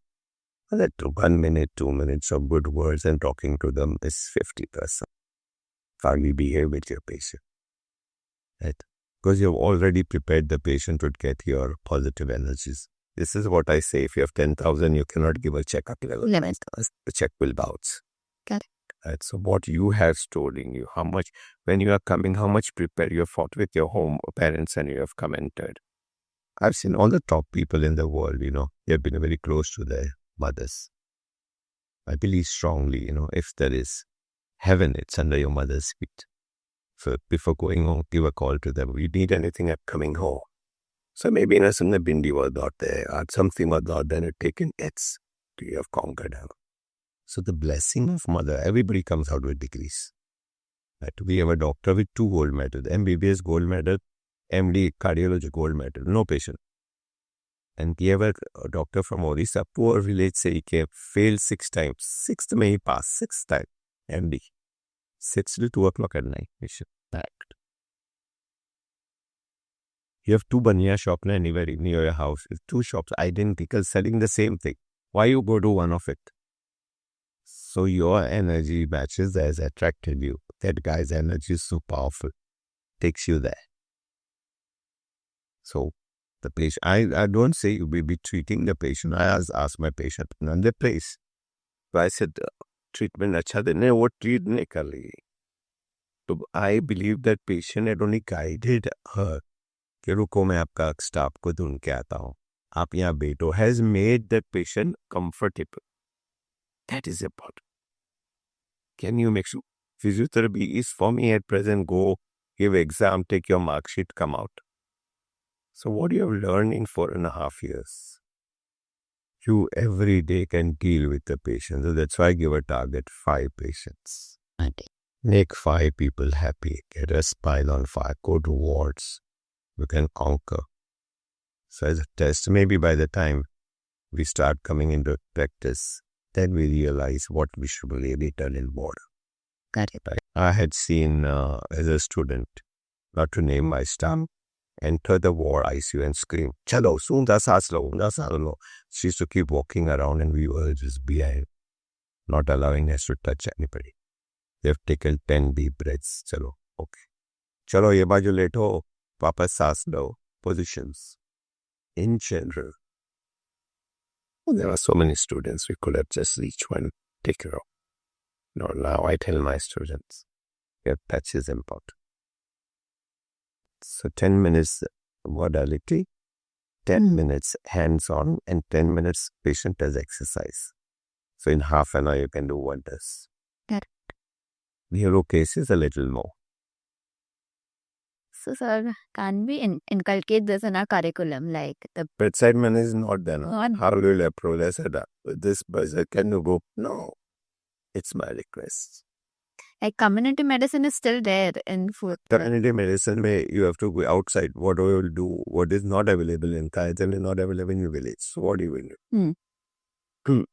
Speaker 3: 1 minute 2 minutes of good words and talking to them is 50%. Finally be here with your patient, right? Because you've already prepared the patient to get your positive energies. This is what I say. If you have 10,000, you cannot give a check up level.
Speaker 4: Limit.
Speaker 3: The check will bounce.
Speaker 4: Correct.
Speaker 3: Right. So what you have stored in you, how much, when you are coming, how much prepared you have fought with your home parents and you have commented. I've seen all the top people in the world, they have been very close to their mothers. I believe strongly, if there is heaven, it's under your mother's feet. So before going home, give a call to them. You need anything, I'm coming home. So maybe some bindi was not there, or something was not there, and taken it's you have conquered her. So the blessing of mother, everybody comes out with degrees. Right? We have a doctor with 2 gold medals, MBBS gold medal, MD cardiology gold medal, no patient. And we have a doctor from Odisha, poor village, say he came, failed 6 times. 6th may he pass, 6th time, MD. 6 till 2 o'clock at night. Packed. You have 2 baniya shops anywhere near your house. 2 shops identical, selling the same thing. Why you go to one of it? So your energy matches as attracted you. That guy's energy is so powerful. Takes you there. So the patient, I don't say you will be treating the patient. I ask my patient, another place. So I said, treatment अच्छा देने वो treat नहीं कर रही. So I believe that patient had only guided her कि रुको मैं आपका स्टाफ को ढूंढ के आता हूँ आप यहाँ बैठो has made that patient comfortable. That is important. Can you make sure physiotherapy is for me at present, go give exam, take your mark sheet, come out. So what you have learned in 4.5 years, you every day can deal with the patient. So that's why I give a target 5 patients. Make 5 people happy. Get a smile on 5. Go to wards. You can conquer. So as a test, maybe by the time we start coming into practice, then we realize what we should really done in ward.
Speaker 4: Got it.
Speaker 3: I had seen as a student, not to name my staff, enter the ward ICU and scream, "Chalo, soon da saas lo." She used to keep walking around and we were just behind, not allowing us to touch anybody. They have taken 10 deep breaths. Chalo, okay. Chalo, ye baaju leto, wapas saas lo. Positions. In general, there are so many students, we could have just each one take care of. No, now I tell my students, your touch is important. So 10 minutes modality, 10 minutes hands-on, and 10 minutes patient does exercise. So in half an hour, you can do wonders.
Speaker 4: Correct.
Speaker 3: Neuro cases a little more.
Speaker 4: So, sir, can we inculcate this in our curriculum? Like the
Speaker 3: Bedside manner is not there. No?
Speaker 4: Not-
Speaker 3: How will I progress it? This buzzer, can you go? No. It's my request.
Speaker 4: like community medicine is still there in food.
Speaker 3: Community medicine, where you have to go outside. What do you will do? What is not available in Kaizen is not available in your village. So what do you will do?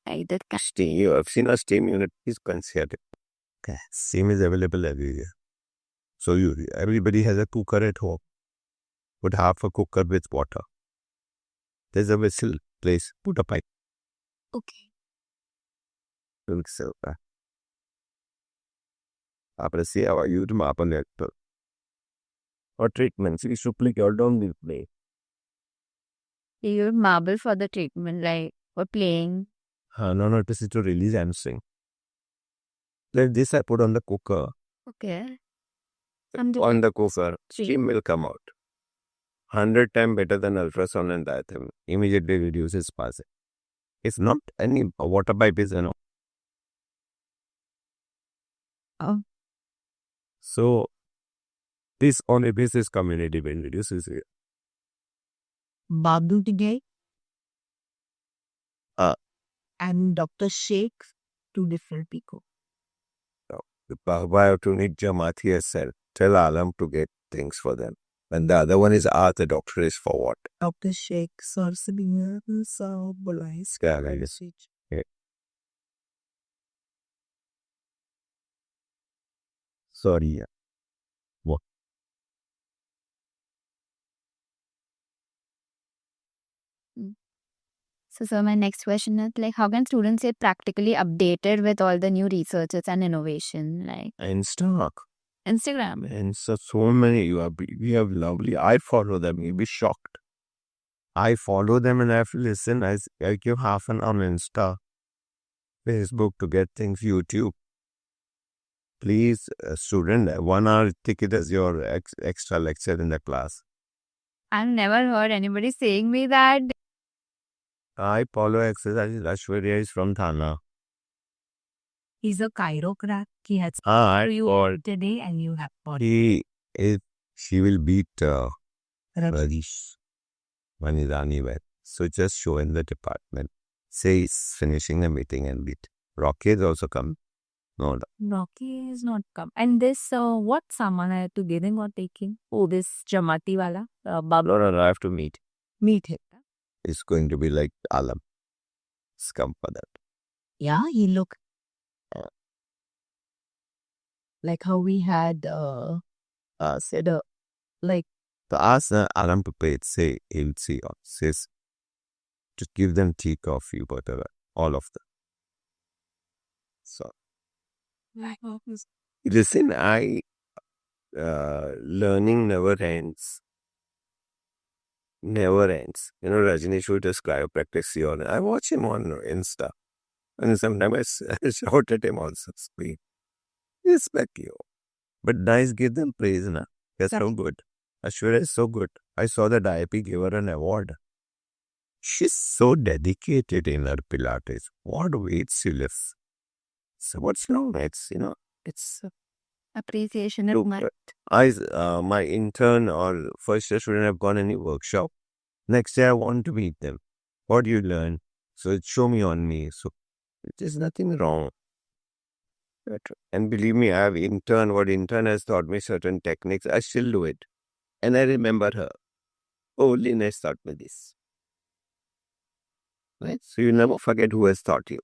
Speaker 4: Like that can
Speaker 3: Steam. You have seen a steam unit. Please consider it. Okay. Steam is available everywhere. So everybody has a cooker at home. Put half a cooker with water. There's a vessel place. Put a pipe.
Speaker 4: okay.
Speaker 3: After see how you to map on or treatments, we should play your down will play.
Speaker 4: You use marble for the treatment, like for playing.
Speaker 3: No, this is to release hamstring. Like this, I put on the cooker.
Speaker 4: Okay.
Speaker 3: On the cooker, steam will come out. 100 times better than ultrasound and diathermy. Immediately reduces spasm. If not, any water pipe is enough.
Speaker 4: Oh.
Speaker 3: So, this on a basis community will reduces it.
Speaker 6: Babu today.
Speaker 3: Ah.
Speaker 6: And Dr. Sheikh, 2 different people.
Speaker 3: Why have to need Jamaati has said, tell Alam to get things for them. And the other one is the doctor is for what?
Speaker 6: Dr. Sheikh, sir, so bolais.
Speaker 3: Yeah, like this. Sorry. What?
Speaker 4: So, sir, my next question is like, how can students get practically updated with all the new researches and innovation, like
Speaker 3: Insta.
Speaker 4: Instagram?
Speaker 3: And so many we have lovely. I follow them. You'll be shocked. I follow them and I have to listen. I give half an hour on Insta, Facebook to get things. YouTube. Please, student, 1 hour ticket as your extra lecture in the class.
Speaker 4: I've never heard anybody saying me that.
Speaker 3: I follow exercises. Ashwarya is from Thana.
Speaker 6: He's a chiropractor. He has
Speaker 3: I
Speaker 6: you
Speaker 3: called.
Speaker 6: today and you have body.
Speaker 3: She will beat
Speaker 6: Ravi.
Speaker 3: Radish when Irani went. So just show in the department. Say he's finishing the meeting and beat. Rocky has also come. No.
Speaker 6: Rocky is not come. And this, what saman I have to give him or taking? Oh, this Jamati wala, Babu.
Speaker 3: No, I have to meet.
Speaker 6: Meet him.
Speaker 3: It's going to be like Alam. It's come for that.
Speaker 6: Yeah, he look like how we had said like
Speaker 3: So ask Alam to pay it. Say, he'll see. Says, just give them tea, coffee, whatever. All of them. So. Listen, learning never ends. Never ends. You know, Rajni should just chiropractic. I watch him on Insta. And sometimes I shout at him on screen. Respect you. But nice, give them praise, na. That's so good. Ashwarya is so good. I saw that IIP gave her an award. She's so dedicated in her Pilates. What weights she lifts. So what's wrong? It's
Speaker 4: Appreciation is
Speaker 3: Look,
Speaker 4: much.
Speaker 3: my intern or first year student have gone any workshop. Next day I want to meet them. What do you learn? So show me on me. So there's nothing wrong. And believe me, I have intern. What intern has taught me certain techniques. I still do it. And I remember her. Oh, Lynette taught me this. Right? So you never forget who has taught you.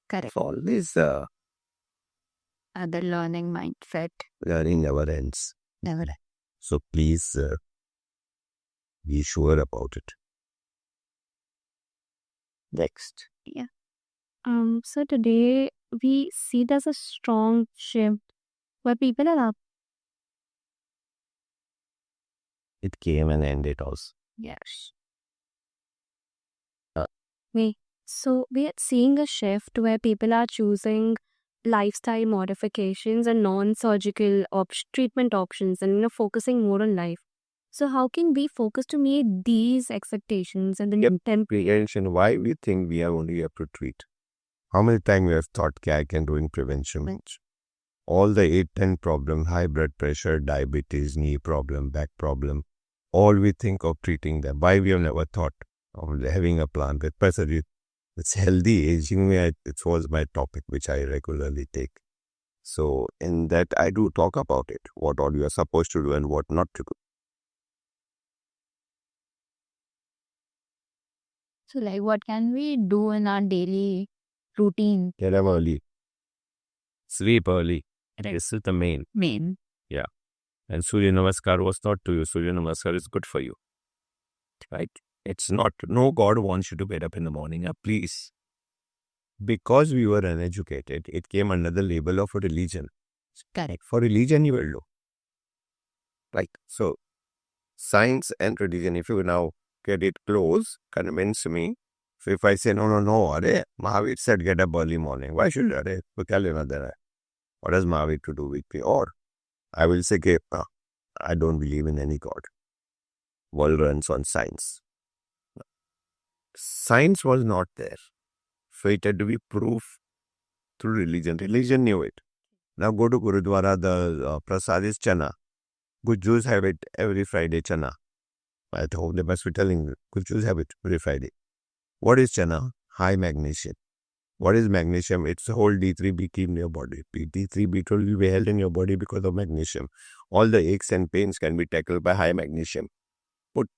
Speaker 4: Correct.
Speaker 3: So always
Speaker 4: The learning mindset.
Speaker 3: learning never ends.
Speaker 4: Never.
Speaker 3: So please be sure about it. Next.
Speaker 5: So today we see there's a strong shift where people are up.
Speaker 3: It came and ended also.
Speaker 4: Yes.
Speaker 5: So we are seeing a shift where people are choosing lifestyle modifications and non-surgical treatment options and focusing more on life. So how can we focus to meet these expectations and the
Speaker 3: Yep. Prevention. Why we think we are only have to treat? How many times you have thought that I can do in prevention? All the 8-10 problems, high blood pressure, diabetes, knee problem, back problem, all we think of treating them. Why we have never thought of having a plan? Because it's healthy aging. It was my topic which I regularly take. So in that I do talk about it, what all you are supposed to do and what not to do.
Speaker 4: So, like, what can we do in our daily routine?
Speaker 3: Get up early. Sleep early.
Speaker 6: Right.
Speaker 3: This is the main.
Speaker 6: Main.
Speaker 3: And Surya Namaskar was not to you. Surya Namaskar is good for you. Right? It's not. No God wants you to get up in the morning. Please. Because we were uneducated, it came under the label of a religion.
Speaker 6: Correct.
Speaker 3: For religion, you will do. Right? So, science and religion, if you now get it close, convince me. So, if I say, no, Arey, Mahavir said get up early morning. Why should I? What does Mahavir to do with me? Or I will say, okay, I don't believe in any God. World runs on science. Science was not there. So it had to be proof through religion. Religion knew it. Now go to Gurudwara, the prasad is chana. Good Jews have it every Friday, chana. At home they must be telling you, good Jews have it every Friday. What is chana? High magnesium. What is magnesium? It's a whole D3B in your body. D3B will be held in your body because of magnesium. All the aches and pains can be tackled by high magnesium.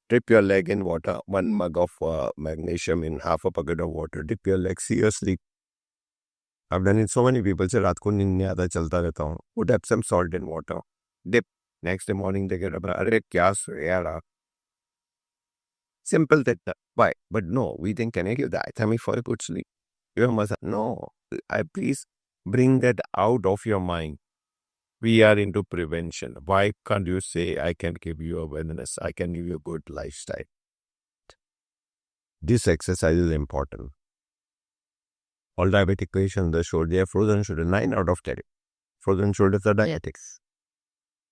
Speaker 3: Dip your leg in water, 1 mug of magnesium in half a bucket of water. Dip your leg, see your sleep. I've done it so many people say, रात को नींद नहीं आता चलता रहता हूँ. Put Epsom salt in water. Dip. Next day morning they get up. अरे क्या यार. Simple that. Why? But no, we think, can I give that? Tell me for a good sleep. You must no. Please bring that out of your mind. We are into prevention. Why can't you say, I can give you a wellness, I can give you a good lifestyle? This exercise is important. All diabetic patients, the shoulder, they have frozen shoulder, 9 out of 10. Frozen shoulders are diabetics.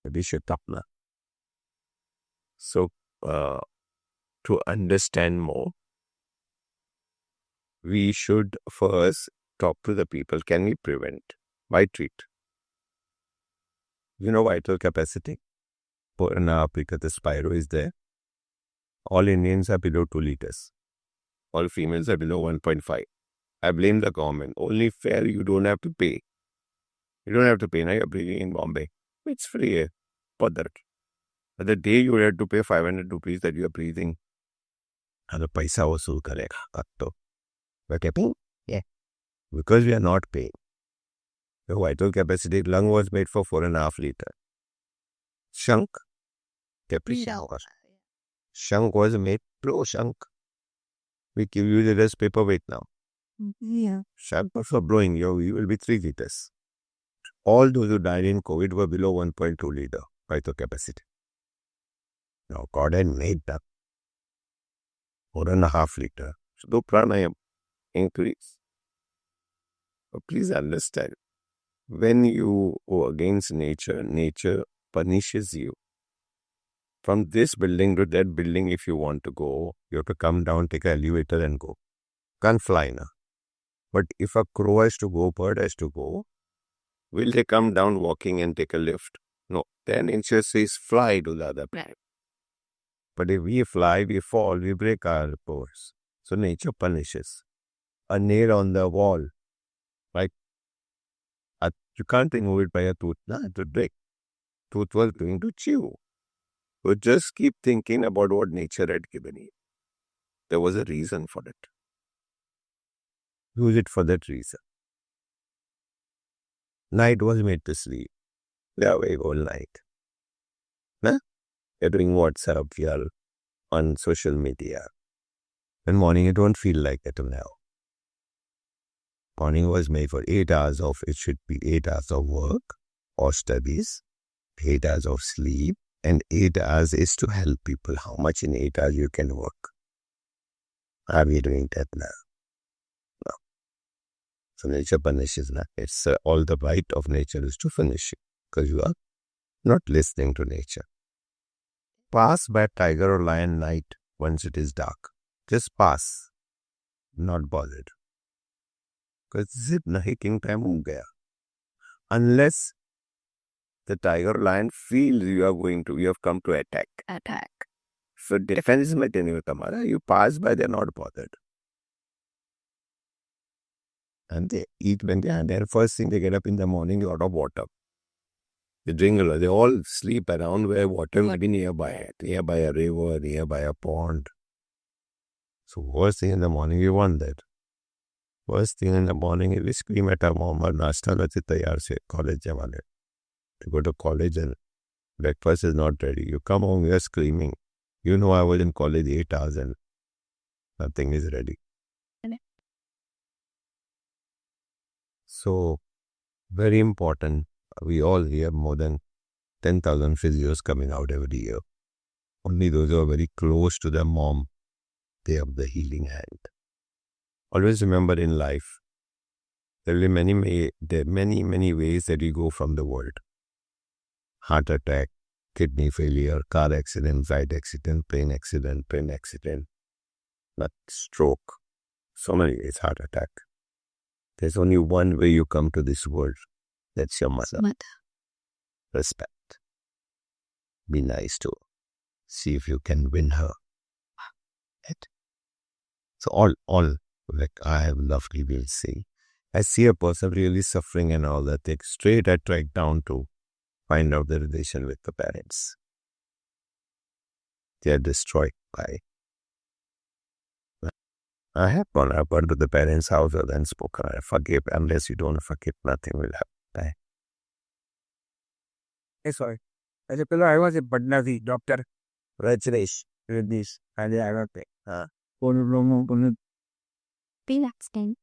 Speaker 3: Maybe should top na. So, to understand more, we should first talk to the people. Can we prevent? Why treat? You know vital capacity? In Africa, the Spiro is there. All Indians are below 2 liters. All females are below 1.5. I blame the government. Only fair, you don't have to pay. You don't have to pay. Now you're breathing in Bombay. It's free. But the day you have to pay 500 rupees that you are breathing, and the paisa vasool karega. We're paying? Yeah. Because we are not paying. The vital capacity lung was made for 4.5 liters. Shank. Shank was made pro shank. We give you the rest paperweight now.
Speaker 6: Yeah.
Speaker 3: Shank was for blowing you will be 3 liters. All those who died in COVID were below 1.2 liter vital capacity. Now God had made that 4.5 liter. So do pranayam increase. But please understand, when you go against nature, nature punishes you. From this building to that building, if you want to go, you have to come down, take an elevator and go. Can't fly now. But if a crow has to go, bird has to go, will they come down walking and take a lift? No. Then nature says fly to the other planet. But if we fly, we fall, we break our pores. So nature punishes. A nail on the wall, right? You can't remove it by a tooth. No, it will break. Tooth was going to chew. So just keep thinking about what nature had given you. There was a reason for it. Use it for that reason. Night was made to sleep. We are awake all night. Huh? You're doing WhatsApp, you're on social media. In morning, it won't feel like it now. Morning was made for 8 hours of, it should be 8 hours of work or studies, 8 hours of sleep, and 8 hours is to help people. How much in 8 hours you can work? Are we doing that now? No. So nature punishes now. It's all the right of nature is to punish you because you are not listening to nature. Pass by tiger or lion night once it is dark. Just pass, not bothered. Because zip na hiking time ho gaya. Unless the tiger lion feels you have come to attack. So defense mein nahi hota hamara. You pass by, they're not bothered. And they eat when they are there. First thing they get up in the morning, a lot of water. They drink a lot. They all sleep around where water may be nearby a river, nearby a pond. So first thing in the morning, you want that. First thing in the morning, we scream at our mom, nashta lati taiyar se, college jamane. To go to college and breakfast is not ready. You come home, you are screaming. You know I was in college 8 hours and nothing is ready. So, very important. We all hear more than 10,000 physios coming out every year. Only those who are very close to their mom, they have the healing hand. Always remember in life, there will be many ways that we go from the world. Heart attack, kidney failure, car accident, flight accident, plane accident, stroke. So many ways, heart attack. There's only one way you come to this world. That's your mother. Respect. Be nice to her. See if you can win her. Right? So all like I have lovely been saying. I see a person really suffering and all that. They straight at track down to find out the relation with the parents. They are destroyed by. I have gone to the parents' house and spoken. I forgive. Unless you don't forgive, nothing will happen.
Speaker 7: Yes, sorry. As a fellow, I was a Badnavi doctor.
Speaker 3: Rajneesh.
Speaker 7: With this, and I got it.
Speaker 4: Relaxing.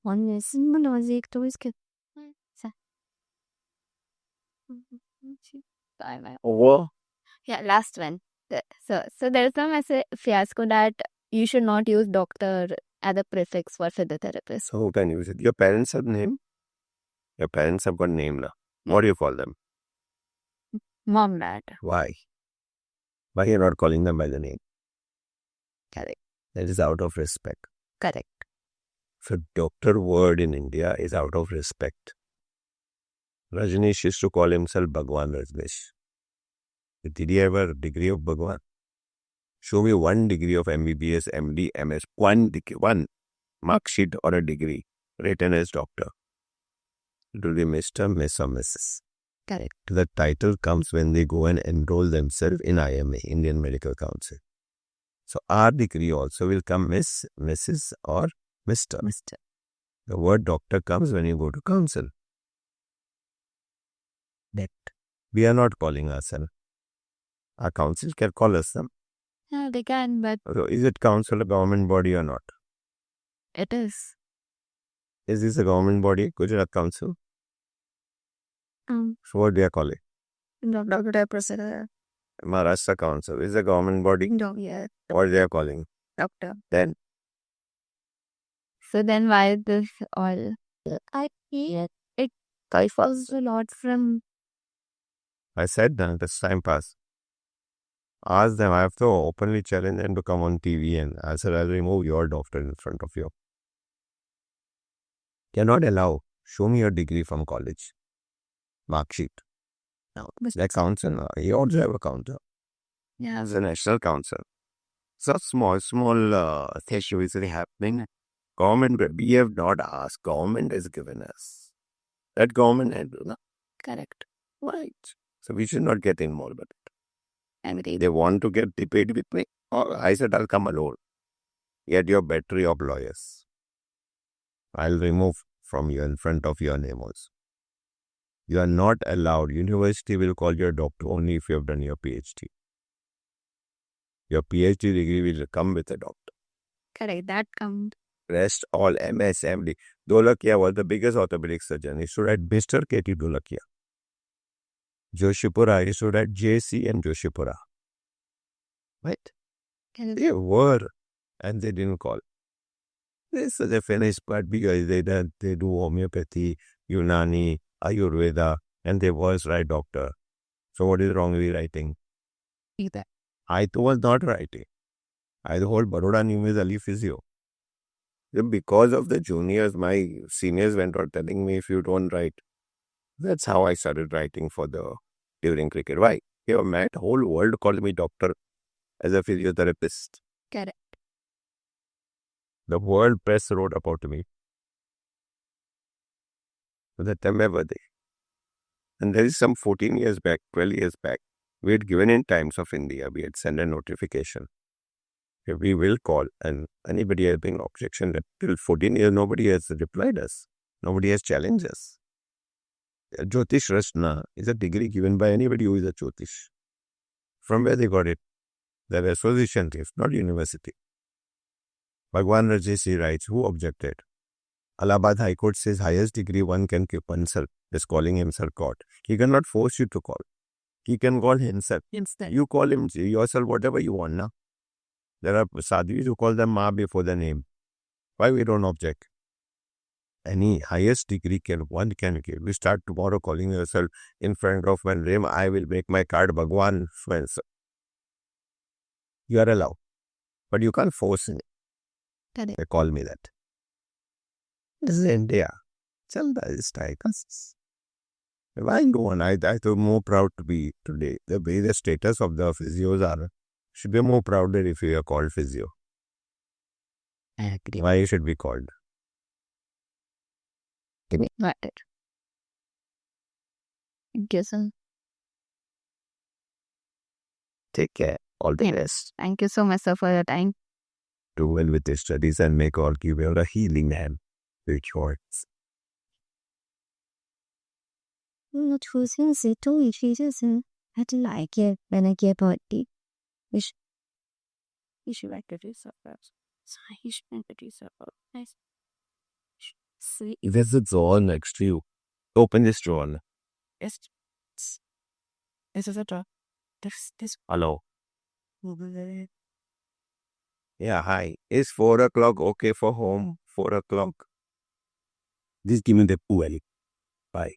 Speaker 4: One is music, two is good.
Speaker 3: Oh,
Speaker 4: Yeah, last one. So there's some as a fiasco that you should not use doctor as a prefix for physiotherapist.
Speaker 3: so who can use it? Your parents have name? Your parents have got name now. What do you call them?
Speaker 4: Mom, dad.
Speaker 3: Why? Why you're not calling them by the name?
Speaker 4: Correct.
Speaker 3: That is out of respect.
Speaker 4: Correct.
Speaker 3: So doctor word in India is out of respect. Rajneesh used to call himself Bhagwan Rajneesh. Did he have a degree of Bhagwan? Show me one degree of MBBS, MD, MS. One mark sheet or a degree written as doctor. It will be Mr., Miss or Mrs.
Speaker 4: Correct.
Speaker 3: The title comes when they go and enroll themselves in IMA, Indian Medical Council. So our degree also will come Miss, Mrs. or Mr. The word doctor comes when you go to council. That we are not calling ourselves. Our council can call us them.
Speaker 4: Yeah, they can, but
Speaker 3: So is it council a government body or not?
Speaker 4: it is.
Speaker 3: Is this a government body, Gujarat Council?
Speaker 4: Um,
Speaker 3: So what they are calling?
Speaker 4: Doctor Professor.
Speaker 3: Maharashtra Council is a government body.
Speaker 4: No, yeah,
Speaker 3: What they are calling?
Speaker 4: doctor.
Speaker 3: Then
Speaker 4: So then why this all? I feel it differs a lot from.
Speaker 3: I said that this time pass. Ask them. I have to openly challenge them to come on TV and answer. I'll remove your doctor in front of you. Cannot allow. Show me your degree from college. Mark sheet.
Speaker 4: No,
Speaker 3: The council. You also have a council.
Speaker 4: yeah,
Speaker 3: It's a national council. So small issue is really happening. Government, we have not asked. Government has given us. That government had,
Speaker 4: correct.
Speaker 3: right. So we should not get involved with it.
Speaker 4: And
Speaker 3: They want to get debate with me. Or I said I'll come alone. Get your battery of lawyers. I'll remove from you in front of your name also. You are not allowed. University will call your doctor only if you have done your PhD. Your PhD degree will come with a doctor.
Speaker 4: correct, that comes.
Speaker 3: Rest all MS, MD. Dholakia was the biggest orthopedic surgeon. He stood at Mr. K.T. Dholakia. Joshipura, he stood at JC and Joshipura. Right? They were, and they didn't call. This is a finished part because they do homeopathy, Unani, Ayurveda, and they was right doctor. So what is wrong with writing? I was not writing. I the whole Baroda knew is Ali Physio. Because of the juniors, my seniors went on telling me, if you don't write, that's how I started writing during cricket. Why? You mad? Whole world called me doctor as a physiotherapist.
Speaker 4: Correct.
Speaker 3: The world press wrote about me. So that time ever they. And there is some 14 years back, 12 years back, we had given in Times of India, we had sent a notification. Okay, we will call, and anybody having objection that till 14 years nobody has replied us. Nobody has challenged us. Jyotish Rashna is a degree given by anybody who is a Jyotish. From where they got it? Their association gave, not university. Bhagwan Rajesi writes, who objected? Allahabad High Court says highest degree one can keep oneself is calling himself God. He cannot force you to call. He can call himself. You call him yourself whatever you want now. There are sadhus who call them Ma before the name. Why we don't object? Any highest degree one can give. We start tomorrow calling yourself in front of one rim. I will make my card Bhagwan. You are allowed. But you can't force it.
Speaker 4: Correct.
Speaker 3: They call me that. This is India. Chalda is tigers. If I go on, I feel more proud to be today. The way the status of the physios are, should be more prouder if you are called physio.
Speaker 4: I agree.
Speaker 3: Why you should be called?
Speaker 4: Got it. Thank you, sir.
Speaker 3: Take care. All the
Speaker 4: Yeah.
Speaker 3: best.
Speaker 4: Thank you so much, sir, for your time.
Speaker 3: Do well with your studies and make all give you a healing hand with yours.
Speaker 8: Choosing to Jesus, I like it when I get body.
Speaker 6: You should like to do something. So you should like to do something. Nice. See,
Speaker 3: There's a drawer next to you. Open this drawer.
Speaker 6: yes. This is a draw. This.
Speaker 3: Hello. Yeah, hi. Is 4 o'clock okay for home? 4 o'clock. Just give me the pool. Bye.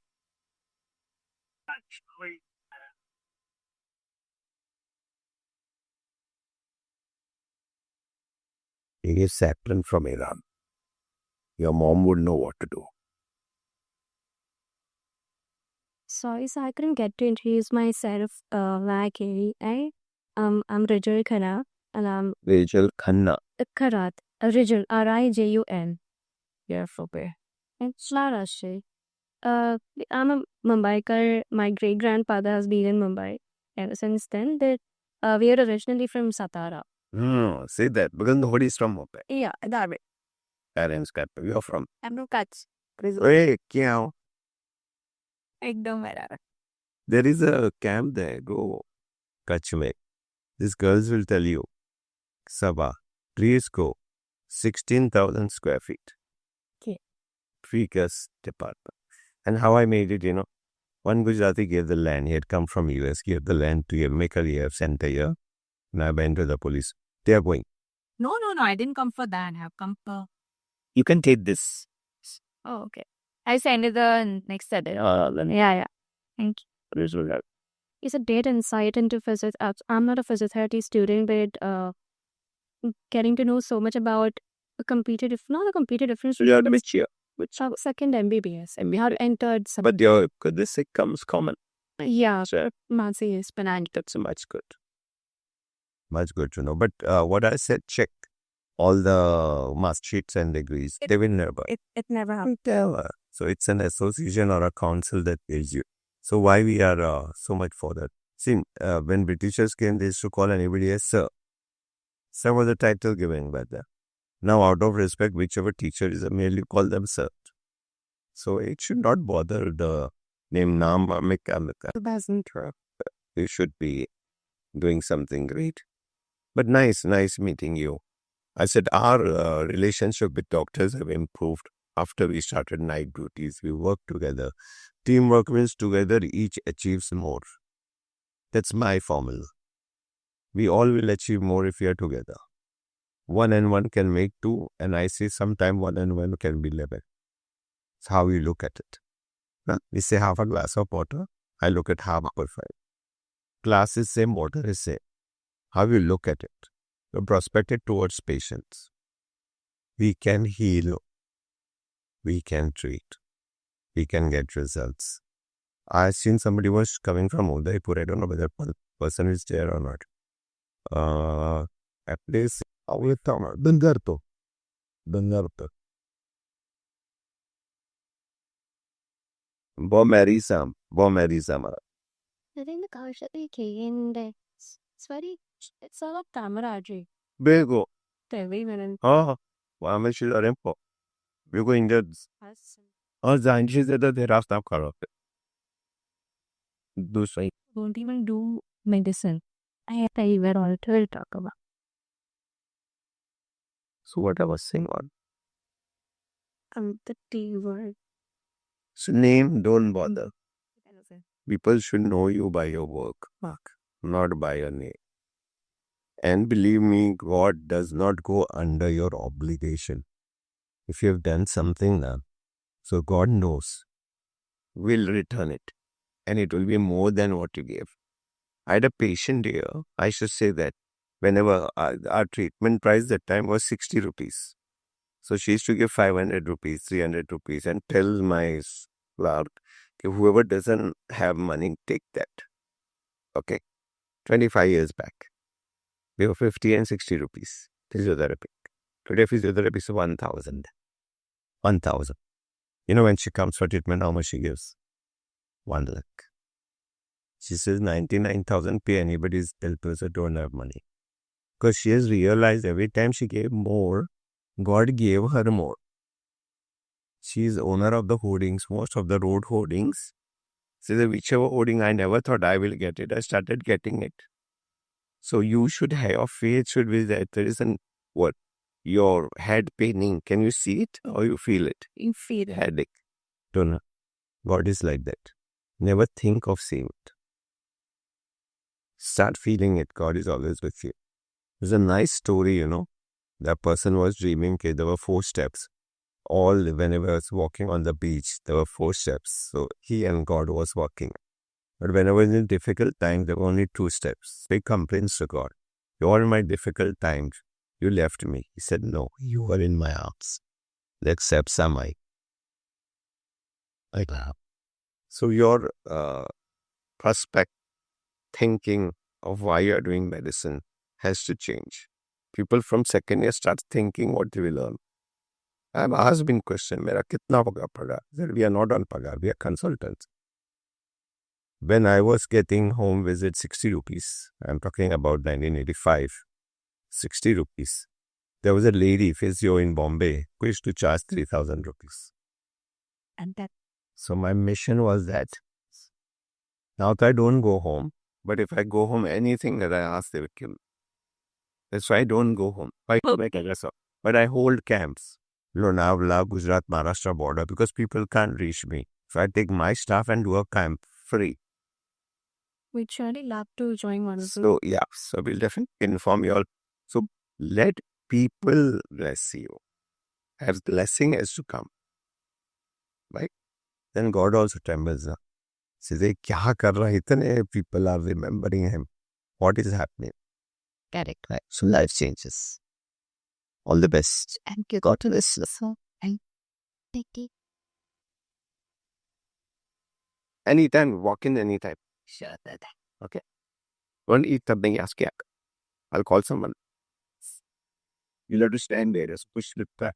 Speaker 3: He is saffron from Iran. Your mom would know what to do.
Speaker 5: Sorry, so I couldn't get to introduce myself like I'm Rijal Khanna and I'm
Speaker 3: Rachel Khanna.
Speaker 5: Karat. Rijal, R-I-J-U-N.
Speaker 6: Yeah, for pay.
Speaker 5: And Rashri. I'm a Mumbaikar. My great grandfather has been in Mumbai ever since then. We are originally from Satara.
Speaker 3: Say that because nobody is from Mumbai.
Speaker 6: Yeah, that way.
Speaker 3: Parents cut. You're from.
Speaker 6: I'm no cuts.
Speaker 3: Hey, kya?
Speaker 6: Ekdam barabar.
Speaker 3: There is a camp there. Go. Kutch mein. These girls will tell you. Sabha. Please go. 16,000 square feet.
Speaker 6: Okay.
Speaker 3: Ficus department. And how I made it, one Gujarati gave the land. He had come from US, gave the land to a maker here, center here. And I went to the police. They are going.
Speaker 6: No, I didn't come for that. I have come for.
Speaker 3: You can take this.
Speaker 4: Oh, okay. I send you the next edit.
Speaker 3: Then
Speaker 4: Yeah. Thank you.
Speaker 3: this will help.
Speaker 5: It's a great insight into physiotherapy. I'm not a physiotherapy student, but getting to know so much about not a complete difference.
Speaker 3: So you have to be cheer.
Speaker 5: Second MBBS, and we have entered some.
Speaker 3: But this comes common.
Speaker 5: Yeah,
Speaker 3: So
Speaker 5: Mansi is penant.
Speaker 3: that's much good. Much good to know. But what I said, check all the mark sheets and degrees. They will never.
Speaker 6: It never happened.
Speaker 3: Never. So it's an association or a council that pays you. So why we are so much for that? See, when Britishers came, they used to call anybody as sir. Sir was the title given by them. Now, out of respect, whichever teacher is a male, you call them sir. So it should not bother the name Naam Amika. You should be doing something great. But nice meeting you. I said our relationship with doctors have improved after we started night duties. We work together. Teamwork means together each achieves more. That's my formula. We all will achieve more if we are together. 1 and 1 can make 2, and I say sometime 1 and 1 can be 11. It's how we look at it. We say half a glass of water, I look at half per 5. Glass is same, water is same. How you look at it. You're prospected towards patients. We can heal. We can treat. We can get results. I've seen somebody was coming from Udaipur. I don't know whether person is there or not. At least Dangarto. Bomerisam.
Speaker 5: I think the couch that they came in, it's very, it's all of camaraderie.
Speaker 3: Bego.
Speaker 5: Every minute.
Speaker 3: Oh, Wamish Rempo. We go in the Zanjis that they have stuff corrupted. Do so.
Speaker 6: Don't even do medicine. I were all to talk about.
Speaker 3: So what I was saying on.
Speaker 5: The T word.
Speaker 3: So name, don't bother. People should know you by your work, not by your name. And believe me, God does not go under your obligation. If you have done something now, so God knows, will return it. And it will be more than what you gave. I had a patient here, I should say that, whenever our treatment price that time was 60 rupees. So she used to give 500 rupees, 300 rupees and tell my clerk, whoever doesn't have money, take that. Okay. 25 years back. We were 50 and 60 rupees. Physiotherapy. Today physiotherapy is 1,000. 1,000. You know when she comes for treatment, how much she gives? 1 lakh. She says 99,000 pay anybody's bill because I don't have money. Because she has realized every time she gave more, God gave her more. She is owner of the hoardings, most of the road hoardings. She says, whichever hoarding I never thought I will get it, I started getting it. So you should have, your faith should be that there isn't what? Your head paining. Can you see it or you feel it?
Speaker 6: You feel it.
Speaker 3: Headache. Don't know. God is like that. Never think of seeing it. Start feeling it. God is always with you. There's a nice story, That person was dreaming, there were 4 steps. Whenever I was walking on the beach, there were 4 steps. So he and God was walking. But when I was in difficult times, there were only 2 steps. Big complaints to God. All my difficult times, you left me. He said, no, you were in my arms. The steps are mine. Like that. So your prospect thinking of why you are doing medicine has to change. People from second year start thinking what they will learn. I've asked been question, Mera kitna hoga pagar? We are not on pagar, we are consultants. When I was getting home visit 60 rupees, I'm talking about 1985, 60 rupees. There was a lady, physio in Bombay, who used to charge 3,000 rupees.
Speaker 6: And that.
Speaker 3: So my mission was that now that I don't go home, but if I go home, anything that I ask, they will kill me. That's why I don't go home. But I hold camps. Lonavala, Gujarat, Maharashtra border because people can't reach me. So I take my staff and do a camp free.
Speaker 5: We'd surely love to join one of them.
Speaker 3: So yeah, so we'll definitely inform you all. So let people bless you. As blessing has to come. Right? Then God also trembles. Says, kya kar raha? Itane people are remembering him. What is happening?
Speaker 8: Correct.
Speaker 3: Right. So life changes. All the best.
Speaker 8: Thank you. God bless you. So, and take it.
Speaker 3: Anytime, walk in anytime.
Speaker 8: Sure.
Speaker 3: Okay. Don't eat something, ask yak. I'll call someone. You'll have to stand there, just push the back.